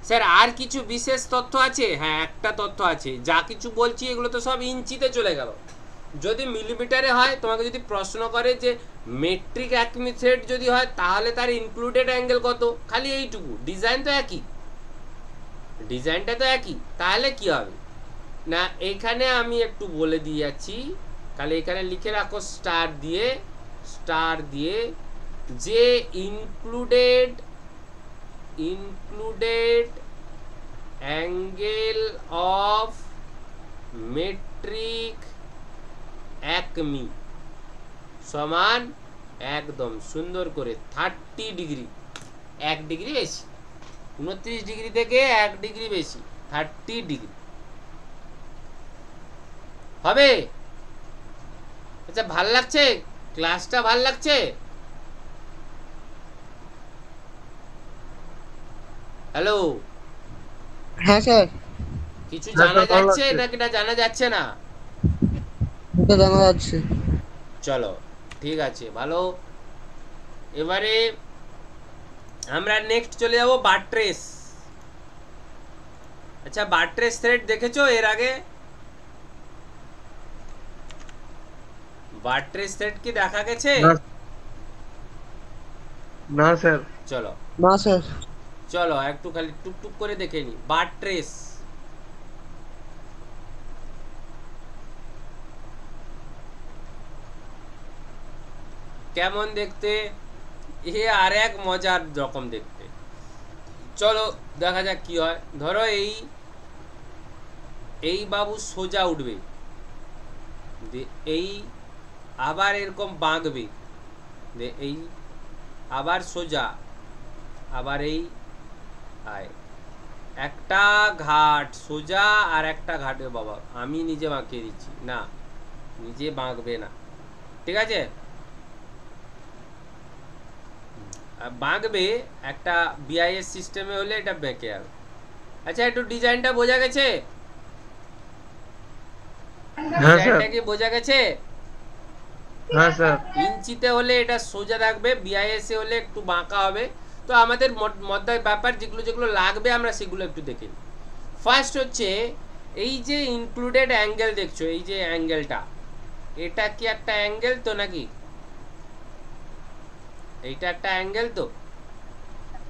A: স্যার? আর কিছু বিশেষ তথ্য আছে? হ্যাঁ, একটা তথ্য আছে। যা কিছু বলছি এগুলো তো সব ইঞ্চিতে চলে গেল। যদি মিলিমিটারে হয়, তোমাকে যদি প্রশ্ন করে যে মেট্রিক অ্যাকমি থ্রেড যদি হয়, তাহলে তার ইনক্লুডেড অ্যাঙ্গেল কত, খালি এইটুকু। ডিজাইন তো একই, ডিজাইনটা তো একই, তাহলে কি হবে না? এখানে আমি একটু বলে দিয়ে যাচ্ছি, তাহলে এখানে লিখে রাখো স্টার দিয়ে যে included angle of metric Acme সমান একদম সুন্দর করে 30 ডিগ্রি, 1 ডিগ্রি বেশি। 29 ডিগ্রি থেকে 1 ডিগ্রি বেশি, 30 ডিগ্রি হবে। আচ্ছা, ভাল লাগছে? ক্লাসটা ভাল লাগছে? হ্যালো,
B: হ্যাঁ স্যার।
A: কিছু জানা যাচ্ছে নাকি না জানা যাচ্ছে না?
B: এটা জানা যাচ্ছে।
A: চলো ঠিক আছে, ভালো। এবারে আমরা নেক্সট চলে যাব বাট্রেস। আচ্ছা, বাট্রেস থ্রেড দেখেছো এর আগে? বাট্রেস থ্রেড কি দেখা গেছে?
C: না স্যার।
A: চলো
B: না স্যার।
A: চলো একটু খালি টুকটুক করে দেখে নি। বাট্রেস কেমন দেখতে? এ আর এক মজার রকম দেখতে। চলো দেখা যাক কি হয়। ধরো এই বাবু সোজা উঠবে, এই আবার এরকম বাঁকবে, এই আবার সোজা, আবার এই আয় একটা ঘাট সোজা আর একটা ঘাটে। বাবা আমি নিজে বাঁকিয়ে দিচ্ছি, না নিজে বাঁকবে না, ঠিক আছে? বাঁকবে একটা বিআইএস সিস্টেমে হলে এটা বেঁকে যাবে। আচ্ছা, একটু ডিজাইনটা বোঝা গেছে? ডিজাইনটা কি বোঝা গেছে?
C: হ্যাঁ স্যার।
A: ইঞ্চিতে হলে এটা সোজা থাকবে, বিআইএস এ হলে একটু বাঁকা হবে। তো আমাদের মধ্যে ব্যাপার যেগুলো লাগবে আমরা সেগুলো একটু দেখে নিই। ফার্স্ট হচ্ছে এই যে ইনক্লুডেড অ্যাঙ্গেল দেখছো, এই যে অ্যাঙ্গেলটা, এটা কি একটা অ্যাঙ্গেল তো নাকি? এইটা একটা অ্যাঙ্গেল তো?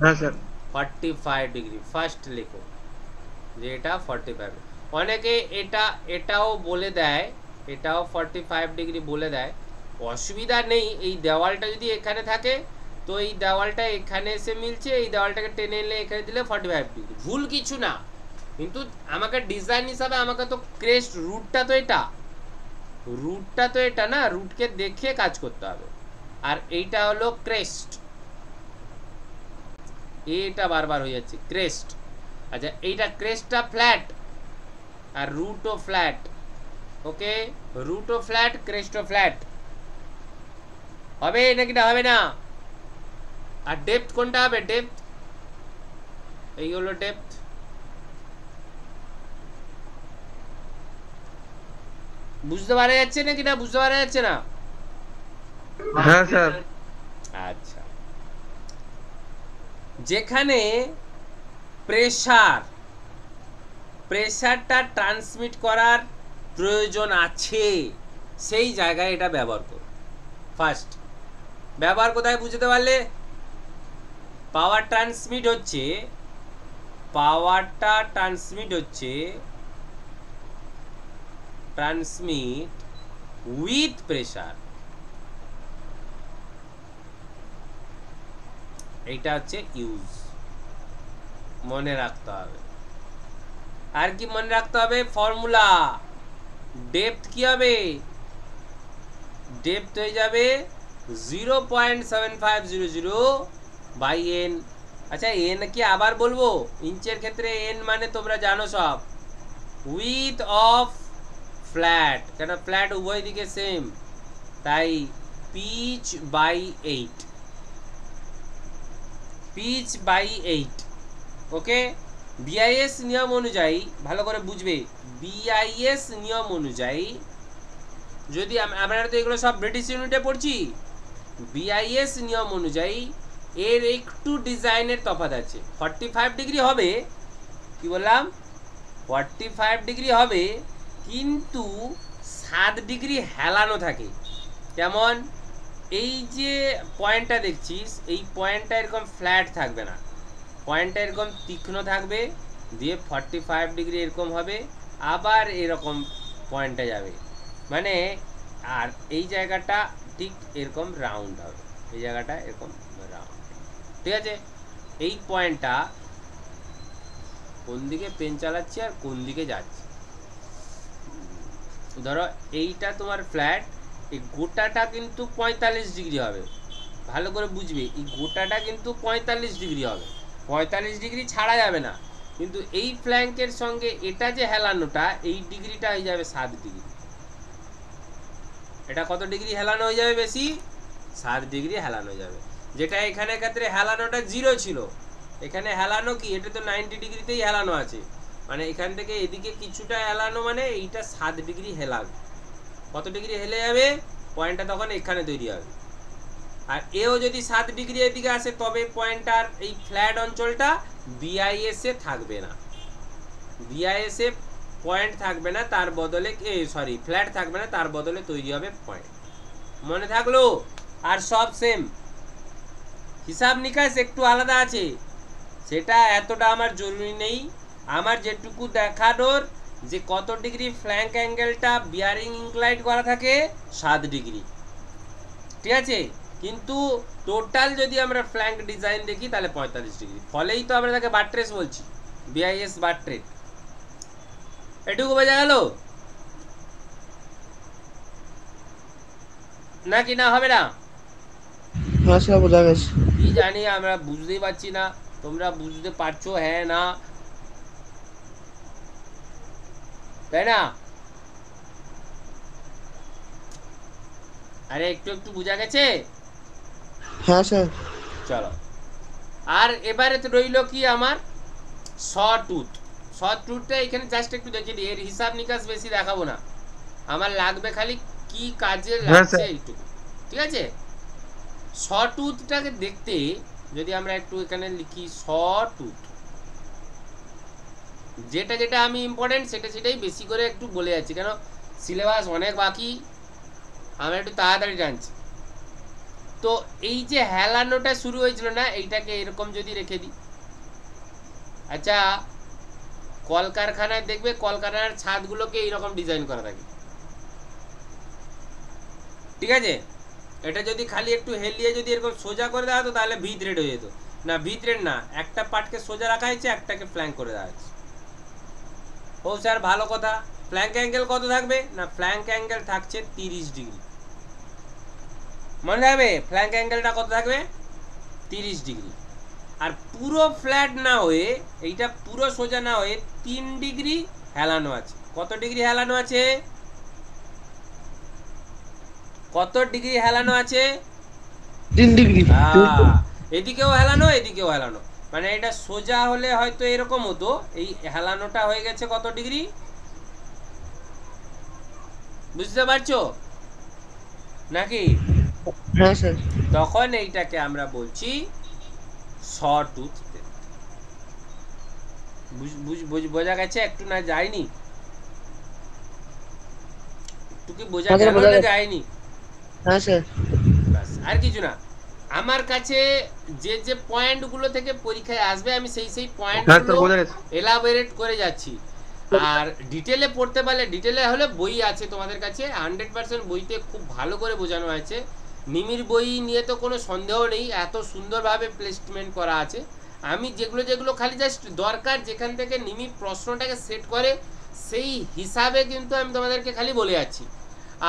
C: হ্যাঁ স্যার।
A: 45 ডিগ্রি। ফার্স্ট লেখো যে এটা 45। অনেকে এটাও বলে দেয়, এটাও 45 ডিগ্রি বলে দেয়, অসুবিধা নেই। এই দেওয়ালটা যদি এখানে থাকে তো এই দেওয়ালটা এখানে এসে মিলছে, এই দেওয়ালটাকে টেনে এনে এখানে দিলে 45 ডিগ্রি, ভুল কিছু না। কিন্তু আমাকে ডিজাইন হিসাবে আমাকে তো ক্রেস্ট রুটটা তো এটা না, রুটকে দেখে কাজ করতে হবে। আর এইটা হলো ক্রেস্ট, এটা বারবার হয়ে যাচ্ছে ক্রেস্ট। আচ্ছা এইটা ক্রেস্টটা ফ্ল্যাট আর রুটও ফ্ল্যাট। ওকে, রুটও ফ্ল্যাট, ক্রেস্টও ফ্ল্যাট। হবে নাকি না হবে না? আর ডেপথ কোনটা হবে? ডেপথ এই হলো ডেপথ। বুঝতে পারা যাচ্ছে নাকি না? বুঝতে পারা যাচ্ছে না?
C: হ্যাঁ স্যার।
A: আচ্ছা, যেখানে প্রেসারটা ট্রান্সমিট করার প্রয়োজন আছে সেই জায়গায় এটা ব্যবহার করো। ফার্স্ট ব্যবহার কোথায় বুঝতে পারলে? পাওয়ারটা ট্রান্সমিট হচ্ছে উইথ প্রেসার। এইটা হচ্ছে ইউজ, মনে রাখতে হবে। আর কি মনে রাখতে হবে? ফর্মুলা ডেপথ কি হবে? ডেপথ হয়ে যাবে 0.7500 বাই এন। আচ্ছা এন কি আবার বলবো? ইঞ্চের ক্ষেত্রে এন মানে তোমরা জানো সব। উইথ অফ ফ্ল্যাট, কেন ফ্ল্যাট উভয় দিকে সেম, তাই পিচ বাই 8। ওকে, বিআইএস নিয়ম অনুযায়ী ভালো করে বুঝবে, বিআইএস নিয়ম অনুযায়ী যদি আমরা তো এগুলো সব ব্রিটিশ ইউনিটে পড়ছি, বিআইএস নিয়ম অনুযায়ী এর একটু ডিজাইনের তফাৎ আছে। 45 ডিগ্রি হবে, কি বললাম? 45 ডিগ্রি হবে, কিন্তু 7 ডিগ্রি হেলানো থাকে। কেমন? এই যে পয়েন্টটা দেখছিস, এই পয়েন্টটা এরকম ফ্ল্যাট থাকবে না, পয়েন্টটা এরকম তীক্ষ্ণ থাকবে, দিয়ে 45 ডিগ্রি এরকম হবে, আবার এরকম পয়েন্টটা যাবে, মানে আর এই জায়গাটা ঠিক এরকম রাউন্ড হবে, এই জায়গাটা এরকম রাউন্ড। ঠিক আছে, এই পয়েন্টটা কোন দিকে পেন চালাচ্ছি আর কোন দিকে যাচ্ছে, ধরো এইটা তোমার ফ্ল্যাট, এই গোটাটা কিন্তু 45 ডিগ্রি হবে। ভালো করে বুঝবে, এই গোটাটা কিন্তু 45 ডিগ্রি হবে, 45 ডিগ্রি ছাড়া যাবে না। কিন্তু এই ফ্ল্যাঙ্কের সঙ্গে এটা যে হেলানোটা, এই ডিগ্রিটা হয়ে যাবে 7 ডিগ্রি। এটা কত ডিগ্রি হেলানো হয়ে যাবে? বেশি, 7 ডিগ্রি হেলানো যাবে। যেটা এখানে ক্ষেত্রে হেলানোটা 0 ছিল, এখানে হেলানো কি? এটা তো 90 ডিগ্রিতেই হেলানো আছে, মানে এখান থেকে এদিকে কিছুটা হেলানো, মানে এইটা 7 ডিগ্রি হেলাবে। কত ডিগ্রি হেলে যাবে? পয়েন্টটা তখন এখানে তৈরি হবে। আর এও যদি 7 ডিগ্রি এদিকে আসে, তবে পয়েন্টটার এই ফ্ল্যাট অঞ্চলটা বিআইএস এ থাকবে না, বিআইএস এ পয়েন্ট থাকবে না, তার বদলে ফ্ল্যাট থাকবে না, তার বদলে তৈরি হবে পয়েন্ট। মনে থাকলো? আর সব সেম, হিসাব নিকাশ একটু আলাদা আছে, সেটা এতটা আমার জরুরি নেই। আমার যেটুকু দেখানোর যে কত ডিগ্রি ফ্ল্যাঙ্ক অ্যাঙ্গেলটা বিয়ারিং ইনক্লাইন করা থাকে, 7 ডিগ্রি। ঠিক আছে, কিন্তু টোটাল যদি আমরা ফ্ল্যাঙ্ক ডিজাইন দেখি তাহলে 45 ডিগ্রি। ফলেই তো আমরা তাকে বাট্রেস বলছি, বিআইএস বাট্রেস। এটুকু বোঝা গেল নাকি না? হবে না?
B: হ্যাঁ স্যার, বোঝা গেছে।
A: কি জানি, আমরা বুঝতেই পারছি না, তোমরা বুঝতে পারছো হ্যাঁ না, তাই না? আরে একটু একটু বোঝা গেছে?
B: হ্যাঁ স্যার।
A: চলো, আর এবারে তো রইল কি আমার শর্টউডটা এখানে জাস্ট একটু দেখে দিই, এর হিসাব নিকাশ বেশি দেখাবো না, আমার লাগবে খালি কি কাজে লাগছে এইটুকু। ঠিক আছে, শর্টউডটাকে দেখতে যদি আমরা একটু এখানে লিখি শর্টউড, যেটা যেটা আমি ইম্পর্টেন্ট সেটাই বেশি করে একটু বলে যাচ্ছি, কেন সিলেবাস অনেক বাকি, আমরা একটু তাড়াতাড়ি জানছি। তো এই যে হেলানোটা শুরু হয়েছিল না, এইটাকে এরকম যদি রেখে দিই, আচ্ছা কলকারখানায় দেখবে কলকারখানার ছাদগুলোকে এইরকম ডিজাইন করা থাকে, ঠিক আছে? এটা যদি খালি একটু হেলিয়ে যদি এরকম সোজা করে দেওয়া হতো তাহলে ভি থ্রেড হয়ে যেত। না, ভি থ্রেড না, একটা পার্টকে সোজা রাখা হয়েছে, একটাকে ফ্ল্যাঙ্ক করে দেওয়া হয়েছে। ও স্যার ভালো কথা, ফ্ল্যাঙ্ক অ্যাঙ্গেল কত থাকবে? না, ফ্ল্যাঙ্ক অ্যাঙ্গেল থাকছে 30 ডিগ্রি। মনে রাখবে ফ্ল্যাঙ্ক অ্যাঙ্গেলটা কত থাকবে? 30 ডিগ্রি। আর পুরো ফ্ল্যাট না হয়ে, এইটা পুরো সোজা না হয়ে 3 ডিগ্রি হেলানো আছে। কত ডিগ্রি হেলানো আছে? কত ডিগ্রি হেলানো আছে?
B: 3 ডিগ্রি।
A: এদিকেও হেলানো, এদিকেও হেলানো, মানে এটা সোজা হলে হয়তো এরকম হতো, এই হেলানোটা হয়ে গেছে কত ডিগ্রি, বুঝতে পারছো নাকি?
B: হ্যাঁ স্যার।
A: তখন এইটাকে আমরা বলছি সটুথ। বোঝা গেছে? একটু না যায়নি? একটু কি বোঝা গেল না যায়নি?
B: হ্যাঁ স্যার।
A: বাস, আর কিছু না। আমার কাছে যে যে পয়েন্টগুলো থেকে পরীক্ষায় আসবে আমি সেই পয়েন্টগুলো এলাবোরেট করে যাচ্ছি। আর ডিটেলে পড়তে পারলে, ডিটেলে হলে বই আছে তোমাদের কাছে 100% বইতে খুব ভালো করে বোঝানো আছে। নিমির বই নিয়ে তো কোনো সন্দেহ নেই, এত সুন্দরভাবে প্লেসমেন্ট করা আছে। আমি যেগুলো খালি জাস্ট দরকার, যেখান থেকে নিমি প্রশ্নটাকে সেট করে সেই হিসাবে কিন্তু আমি তোমাদেরকে খালি বলে যাচ্ছি।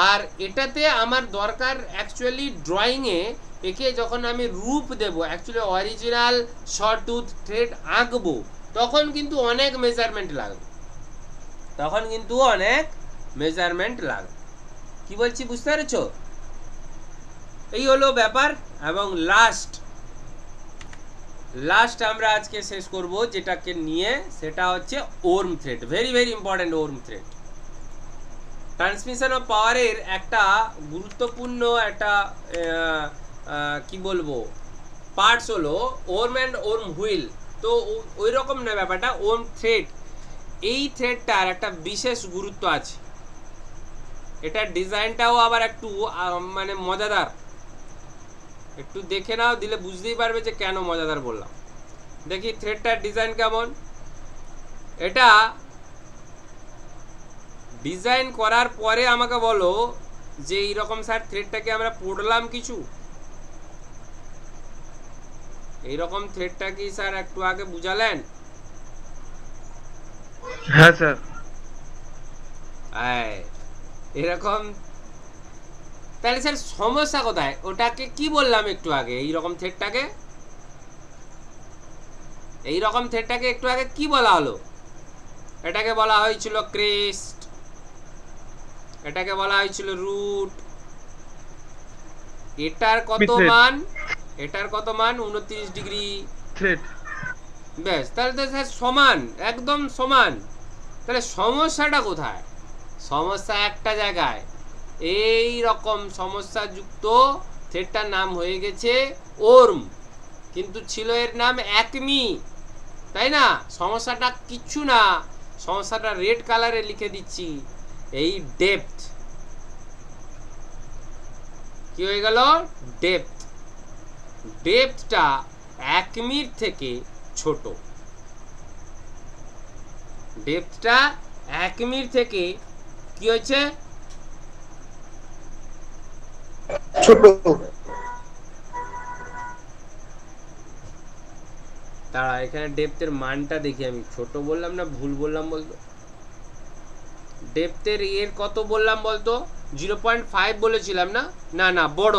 A: আর এটাতে আমার দরকার অ্যাকচুয়ালি ড্রয়িংয়ে একে যখন আমি রূপ দেব, অ্যাকচুয়ালি অরিজিনাল শর্টটুথ থ্রেড আঁকবো, তখন কিন্তু অনেক মেজারমেন্ট লাগবে, কি বলছি বুঝতে পেরেছো? এই হলো ব্যাপার। এবং লাস্ট আমরা আজকে শেষ করব যেটাকে নিয়ে, সেটা হচ্ছে warm thread. Very very important warm thread. Transmission of পাওয়ারের একটা গুরুত্বপূর্ণ একটা কি বলবো পার্টস হলো ওর্ম অ্যান্ড ওর্ম হুইল। তো ওই রকম না ব্যাপারটা, ওর্ম থ্রেড, এই থ্রেডটার একটা বিশেষ গুরুত্ব আছে। এটার ডিজাইনটাও আবার একটু মানে মজাদার, একটু দেখে নাও, দিলে বুঝতেই পারবে যে কেন মজাদার বললাম। দেখি থ্রেডটার ডিজাইন কেমন। এটা ডিজাইন করার পরে আমাকে বলো যে এইরকম স্যার থ্রেডটাকে আমরা পড়লাম কিছু, এইরকম থ্রেডটা কি স্যার একটু আগে বুঝালেন?
C: হ্যাঁ স্যার।
A: এরকম, তাহলে স্যার সমস্যা কোথায়? ওটাকে কি বললাম একটু আগে? এইরকম থ্রেডটাকে একটু আগে কি বলা হলো? এটাকে বলা হয়েছিল ক্রেস্ট, এটাকে বলা হয়েছিল রুট। এটার কত মান? 29 ডিগ্রি
C: থ্রেড।
A: বেশ, তাহলে তো স্যার সমান, একদম সমান। তাহলে সমস্যাটা কোথায়? সমস্যা একটা জায়গায়, এই রকম সমস্যা যুক্ত থ্রেডটার নাম হয়ে গেছে ওর্ম, কিন্তু ছিল এর নাম একমি, তাই না? সমস্যাটা কিচ্ছু না, সমস্যাটা রেড কালারে লিখে দিচ্ছি, এই ডেপথ। কি হয়ে গেল? ডেপথটা একমির থেকে ছোট। ডেপথটা একমির থেকে কি হয়েছে?
B: ছোট।
A: তারা এখানে ডেপথের মানটা দেখি, আমি ছোট বললাম না ভুল বললাম বলতো? ডেপথের এর কত বললাম বলতো? 0.5 বলেছিলাম না? না বড়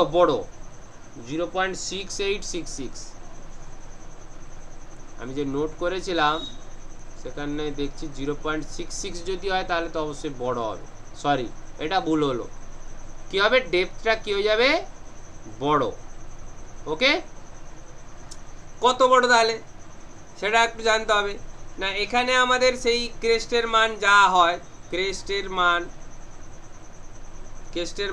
A: 0.6866। আমি যে নোট করেছিলাম সেখানে দেখছি 0.66 যদি হয় তাহলে তো অবশ্যই বড় হবে। সরি, এটা ভুল হলো। কি হবে? ডেপথটা কি হয়ে যাবে? বড়। ওকে, কত বড় তাহলে সেটা একটু জানতে হবে না। এখানে আমাদের সেই ক্রেস্টের মান যা হয়, ক্রেস্টের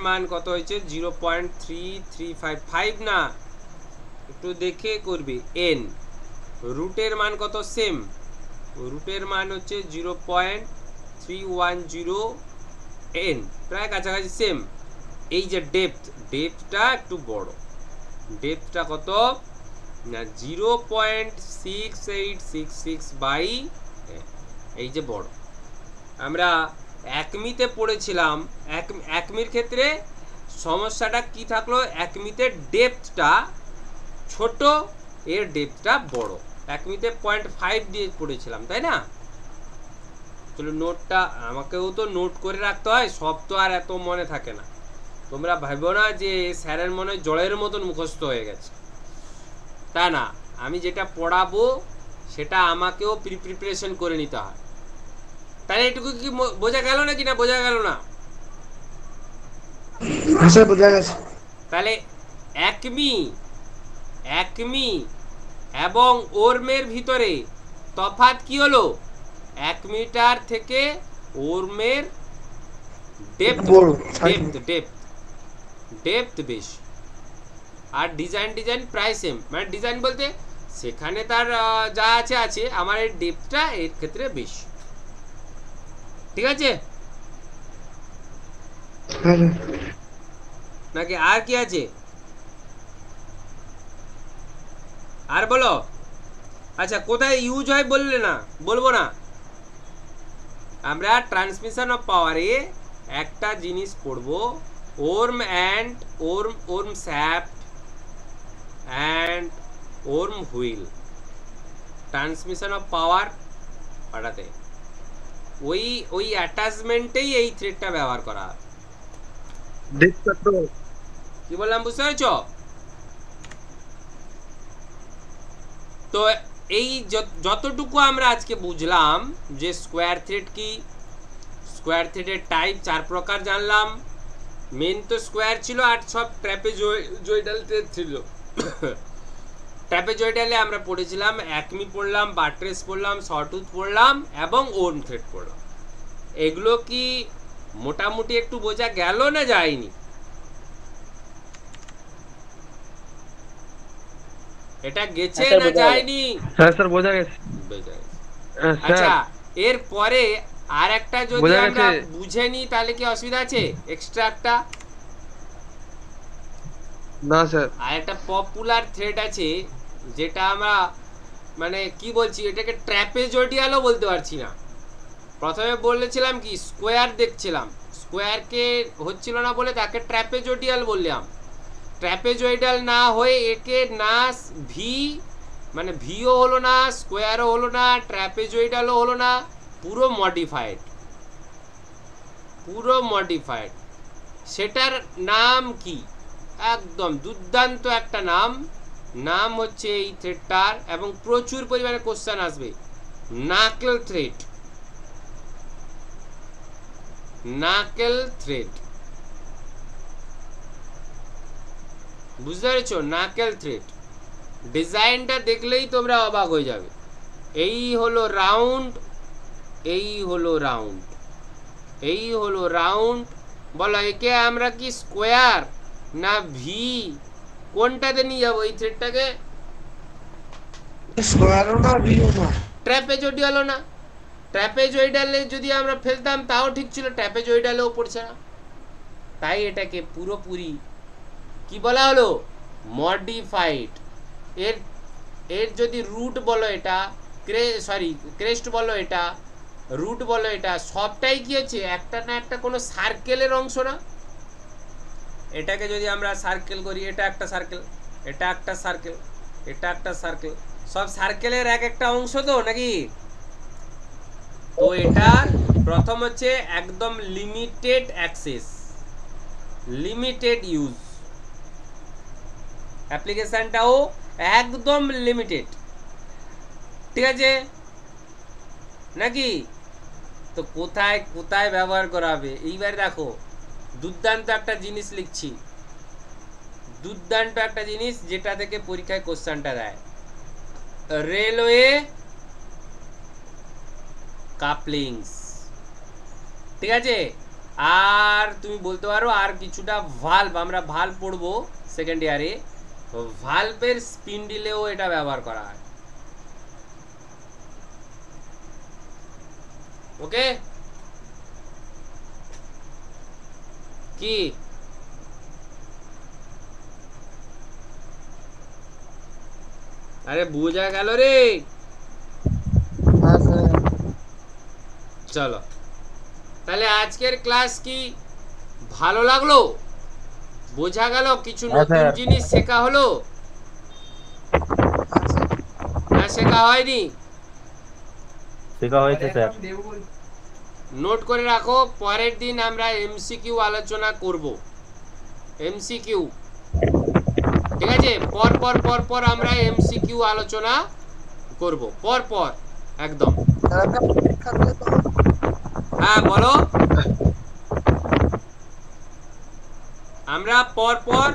A: মান কত হয়েছে? 0.3355 না, একটু দেখে করবে। এন রুটের মান কত? সেম, রুটের মান হচ্ছে 0.310 এন, প্রায় কাছাকাছি সেম। এই যে ডেপথটা একটু বড়, ডেপথটা কত না 0.6866 বাই এই যে বড়, আমরা একমিতে পড়েছিলাম, একমির ক্ষেত্রে সমস্যাটা কি থাকলো, একমিতে ডেপথটা ছোট, এর ডেপথটা বড়। একমিতে 0.5 দিয়ে পড়েছিলাম, তাই না? চলো নোটটা আমাকেও তো নোট করে রাখতে হয়, সব তো আর এত মনে থাকে না। তোমরা ভাবো না যে স্যারের মনে জলের মতন মুখস্থ হয়ে গেছে, তা না। আমি যেটা পড়াবো সেটা আমাকেও প্রিপারেশন করে নিতে হয়। তাহলে এটুকু কি বোঝা গেল নাকি না বোঝা গেল না?
B: হ্যাঁ স্যার বোঝা গেছে।
A: তাহলে একমি এবং ওর্মের ভিতরে তফাৎ কি হলো? 1 মিটার থেকে ওর্মের ডেপথ বেশি। আর ডিজাইন প্রায় সেম, মানে ডিজাইন বলতে সেখানে তার যা আছে, আমার এই ডেপথটা এর ক্ষেত্রে বেশি। ঠিক আছে নাকি আর কি আছে? আর বলো। আচ্ছা, কোথায় ইউজ হয় বললে না, বলবো না। আমরা ট্রান্সমিশন অফ পাওয়ারে একটা জিনিস পড়বো, warm shaft and warm wheel. Transmission of power পাঠাতে ওই অ্যাটাচমেন্টেই এই থ্রেডটা ব্যবহার করা হয়। কি বললাম বুঝতে পেরেছো? তো এই যতটুকু আমরা আজকে বুঝলাম যে স্কোয়ার থ্রেড কি, স্কোয়ার থ্রেডের টাইপ 4 প্রকার জানলাম। মেন তো স্কোয়ার ছিল আর সব ট্র্যাপেজয়েডাল থ্রেড ছিল। ট্র্যাপেজয়েডালে আমরা পড়েছিলাম একমি পড়লাম, বাট্রেস পড়লাম, শর্টউথ পড়লাম এবং ওর্ম থ্রেড পড়লাম। এগুলো কি মোটামুটি একটু বোঝা গেল না যায়নি? এটা গেছে না যায়নি?
C: হ্যাঁ স্যার বোঝা গেছে।
A: আচ্ছা, এর পরে আর একটা যদি আমরা বুঝে নিই তাহলে কি অসুবিধা আছে? এক্সট্রা একটা
C: না স্যার,
A: আর একটা পপুলার থ্রেড আছে যেটা আমরা মানে কি বলছি, এটাকে ট্র্যাপেজয়েডালও বলতে পারছি না। প্রথমে বলেছিলাম কি স্কোয়ার দেখছিলাম, স্কোয়ারকে হচ্ছিল না বলে তাকে ট্র্যাপেজয়েডাল বললাম। ট্র্যাপেজয়েডাল না হয়ে একে না ভি মানে ভিও হলো না, স্কোয়ারও হলো না, ট্র্যাপেজয়েডালও হলো না, পুরো মডিফাইড। সেটার নাম কি? একদম দুর্দান্ত একটা নাম হচ্ছে এই থ্রেডটার, এবং প্রচুর পরিমাণে কোশ্চেন আসবে। নাকেল থ্রেড, বুঝতে পেরেছো? নাকেল থ্রেড ডিজাইনটা দেখলেই তোমরা অবাক হয়ে যাবে। এই হলো রাউন্ড, বলো একে আমরা কি স্কোয়ার না ভি কোনটাতে নিয়ে যাবো এই থ্রেডটাকে?
B: স্কোয়ারও না ভিও না,
A: ট্র্যাপেজয়েডালও না। ট্র্যাপেজয়েডালে যদি আমরা ফেলতাম তাও ঠিক ছিল, ট্র্যাপেজয়েডালেও পড়ছে না। তাই এটাকে পুরোপুরি কি বলা হলো? মডিফাইড। এর যদি রুট বলো এটা, ক্রেস্ট বলো এটা, রুট বলো এটা, সবটাই কি হচ্ছে একটা না একটা কোনো সার্কেলের অংশ না? এটাকে যদি আমরা সার্কেল করি, এটা একটা সার্কেল, এটা একটা সার্কেল, এটা একটা সার্কেল, সব সার্কেলের এক একটা অংশ তো নাকি? তো এটা প্রথম হচ্ছে একদম লিমিটেড অ্যাক্সেস, লিমিটেড ইউজ, অ্যাপ্লিকেশনটাও একদম লিমিটেড। ঠিক আছে নাকি? তো কোথায় কোথায় ব্যবহার করা হবে এইবার দেখো। দুর্দান্ত একটা জিনিস লিখছি, দুর্দান্ত একটা জিনিস যেটা থেকে পরীক্ষায় কোশ্চেনটা দেয়। রেলওয়ে কাপলিংস। ঠিক আছে? আর তুমি বলতে পারো আর কিছুটা ভালভ, আমরা ভালভ পড়বো সেকেন্ড ইয়ারে, ভালভের স্পিন্ডিলেও এটা ব্যবহার করা হয়। ওকে কি? আরে বোঝা গেল রে? চলো তাহলে আজকের ক্লাস কি ভালো লাগলো? বোঝা গেল? কিছু নতুন জিনিস শেখা হলো না শেখা হয়নি?
D: শেখা হয়েছে স্যার।
A: নোট করে রাখো, পরের দিন আমরা এমসিকিউ আলোচনা করব। এমসিকিউ, ঠিক আছে? পর পর পর পর আমরা এমসিকিউ আলোচনা করব, পর পর একদম। হ্যাঁ বলো। আমরা পর পর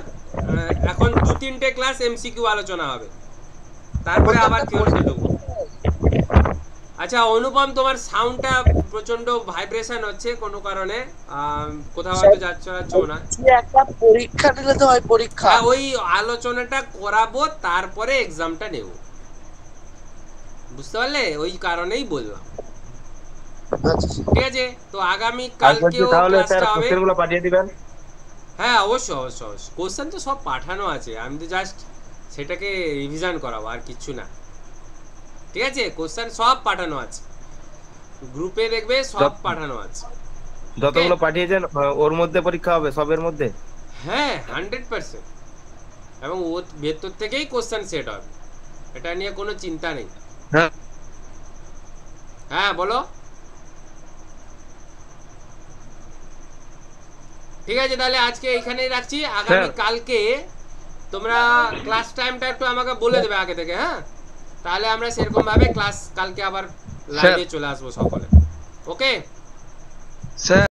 A: এখন 2-3টে ক্লাস এমসিকিউ আলোচনা হবে, তারপরে আবার থিওরিতে ঢুকবো। আচ্ছা অনুপম, তোমার সাউন্ডটা প্রচন্ড ভাইব্রেশন হচ্ছে কোনো কারণে, কোথাও হয়তো যাচ্ছ না।
B: একটা পরীক্ষা দিলে তো হয়, পরীক্ষা।
A: হ্যাঁ, ওই আলোচনাটা করাবো, তারপরে এক্সামটা নেব, বুঝতে পারলে? ওই কারণেই বললাম। ঠিক আছে, তো আগামী কালকেও ক্লাসটা হবে।
D: কোশ্চেনগুলো পাঠিয়ে দিবেন।
A: হ্যাঁ অবশ্যই অবশ্যই অবশ্যই, কোশ্চেন তো সব পাঠানো আছে, আমি তো জাস্ট সেটাকে রিভিশন করাবো, আর কিচ্ছু না। ঠিক আছে, কোশ্চেন সব পাঠানো আছে, গ্রুপে দেখবে সব পাঠানো আছে।
D: যতগুলো পাঠিয়েছেন ওর মধ্যে পরীক্ষা হবে, সবের মধ্যে।
A: হ্যাঁ 100%, এবং ওর ভেতর থেকেই কোশ্চেন সেট হবে, এটা নিয়ে কোনো চিন্তা নেই।
C: হ্যাঁ
A: হ্যাঁ বলো। ঠিক আছে, তাহলে আজকে এইখানেই রাখছি। আগামী কালকে তোমরা ক্লাস টাইমটা একটু আমাকে বলে দেবে আগে থেকে, হ্যাঁ? তাহলে আমরা সেরকম ভাবে ক্লাস কালকে আবার লাইভে চলে আসবো সকলে। Okay
C: sir.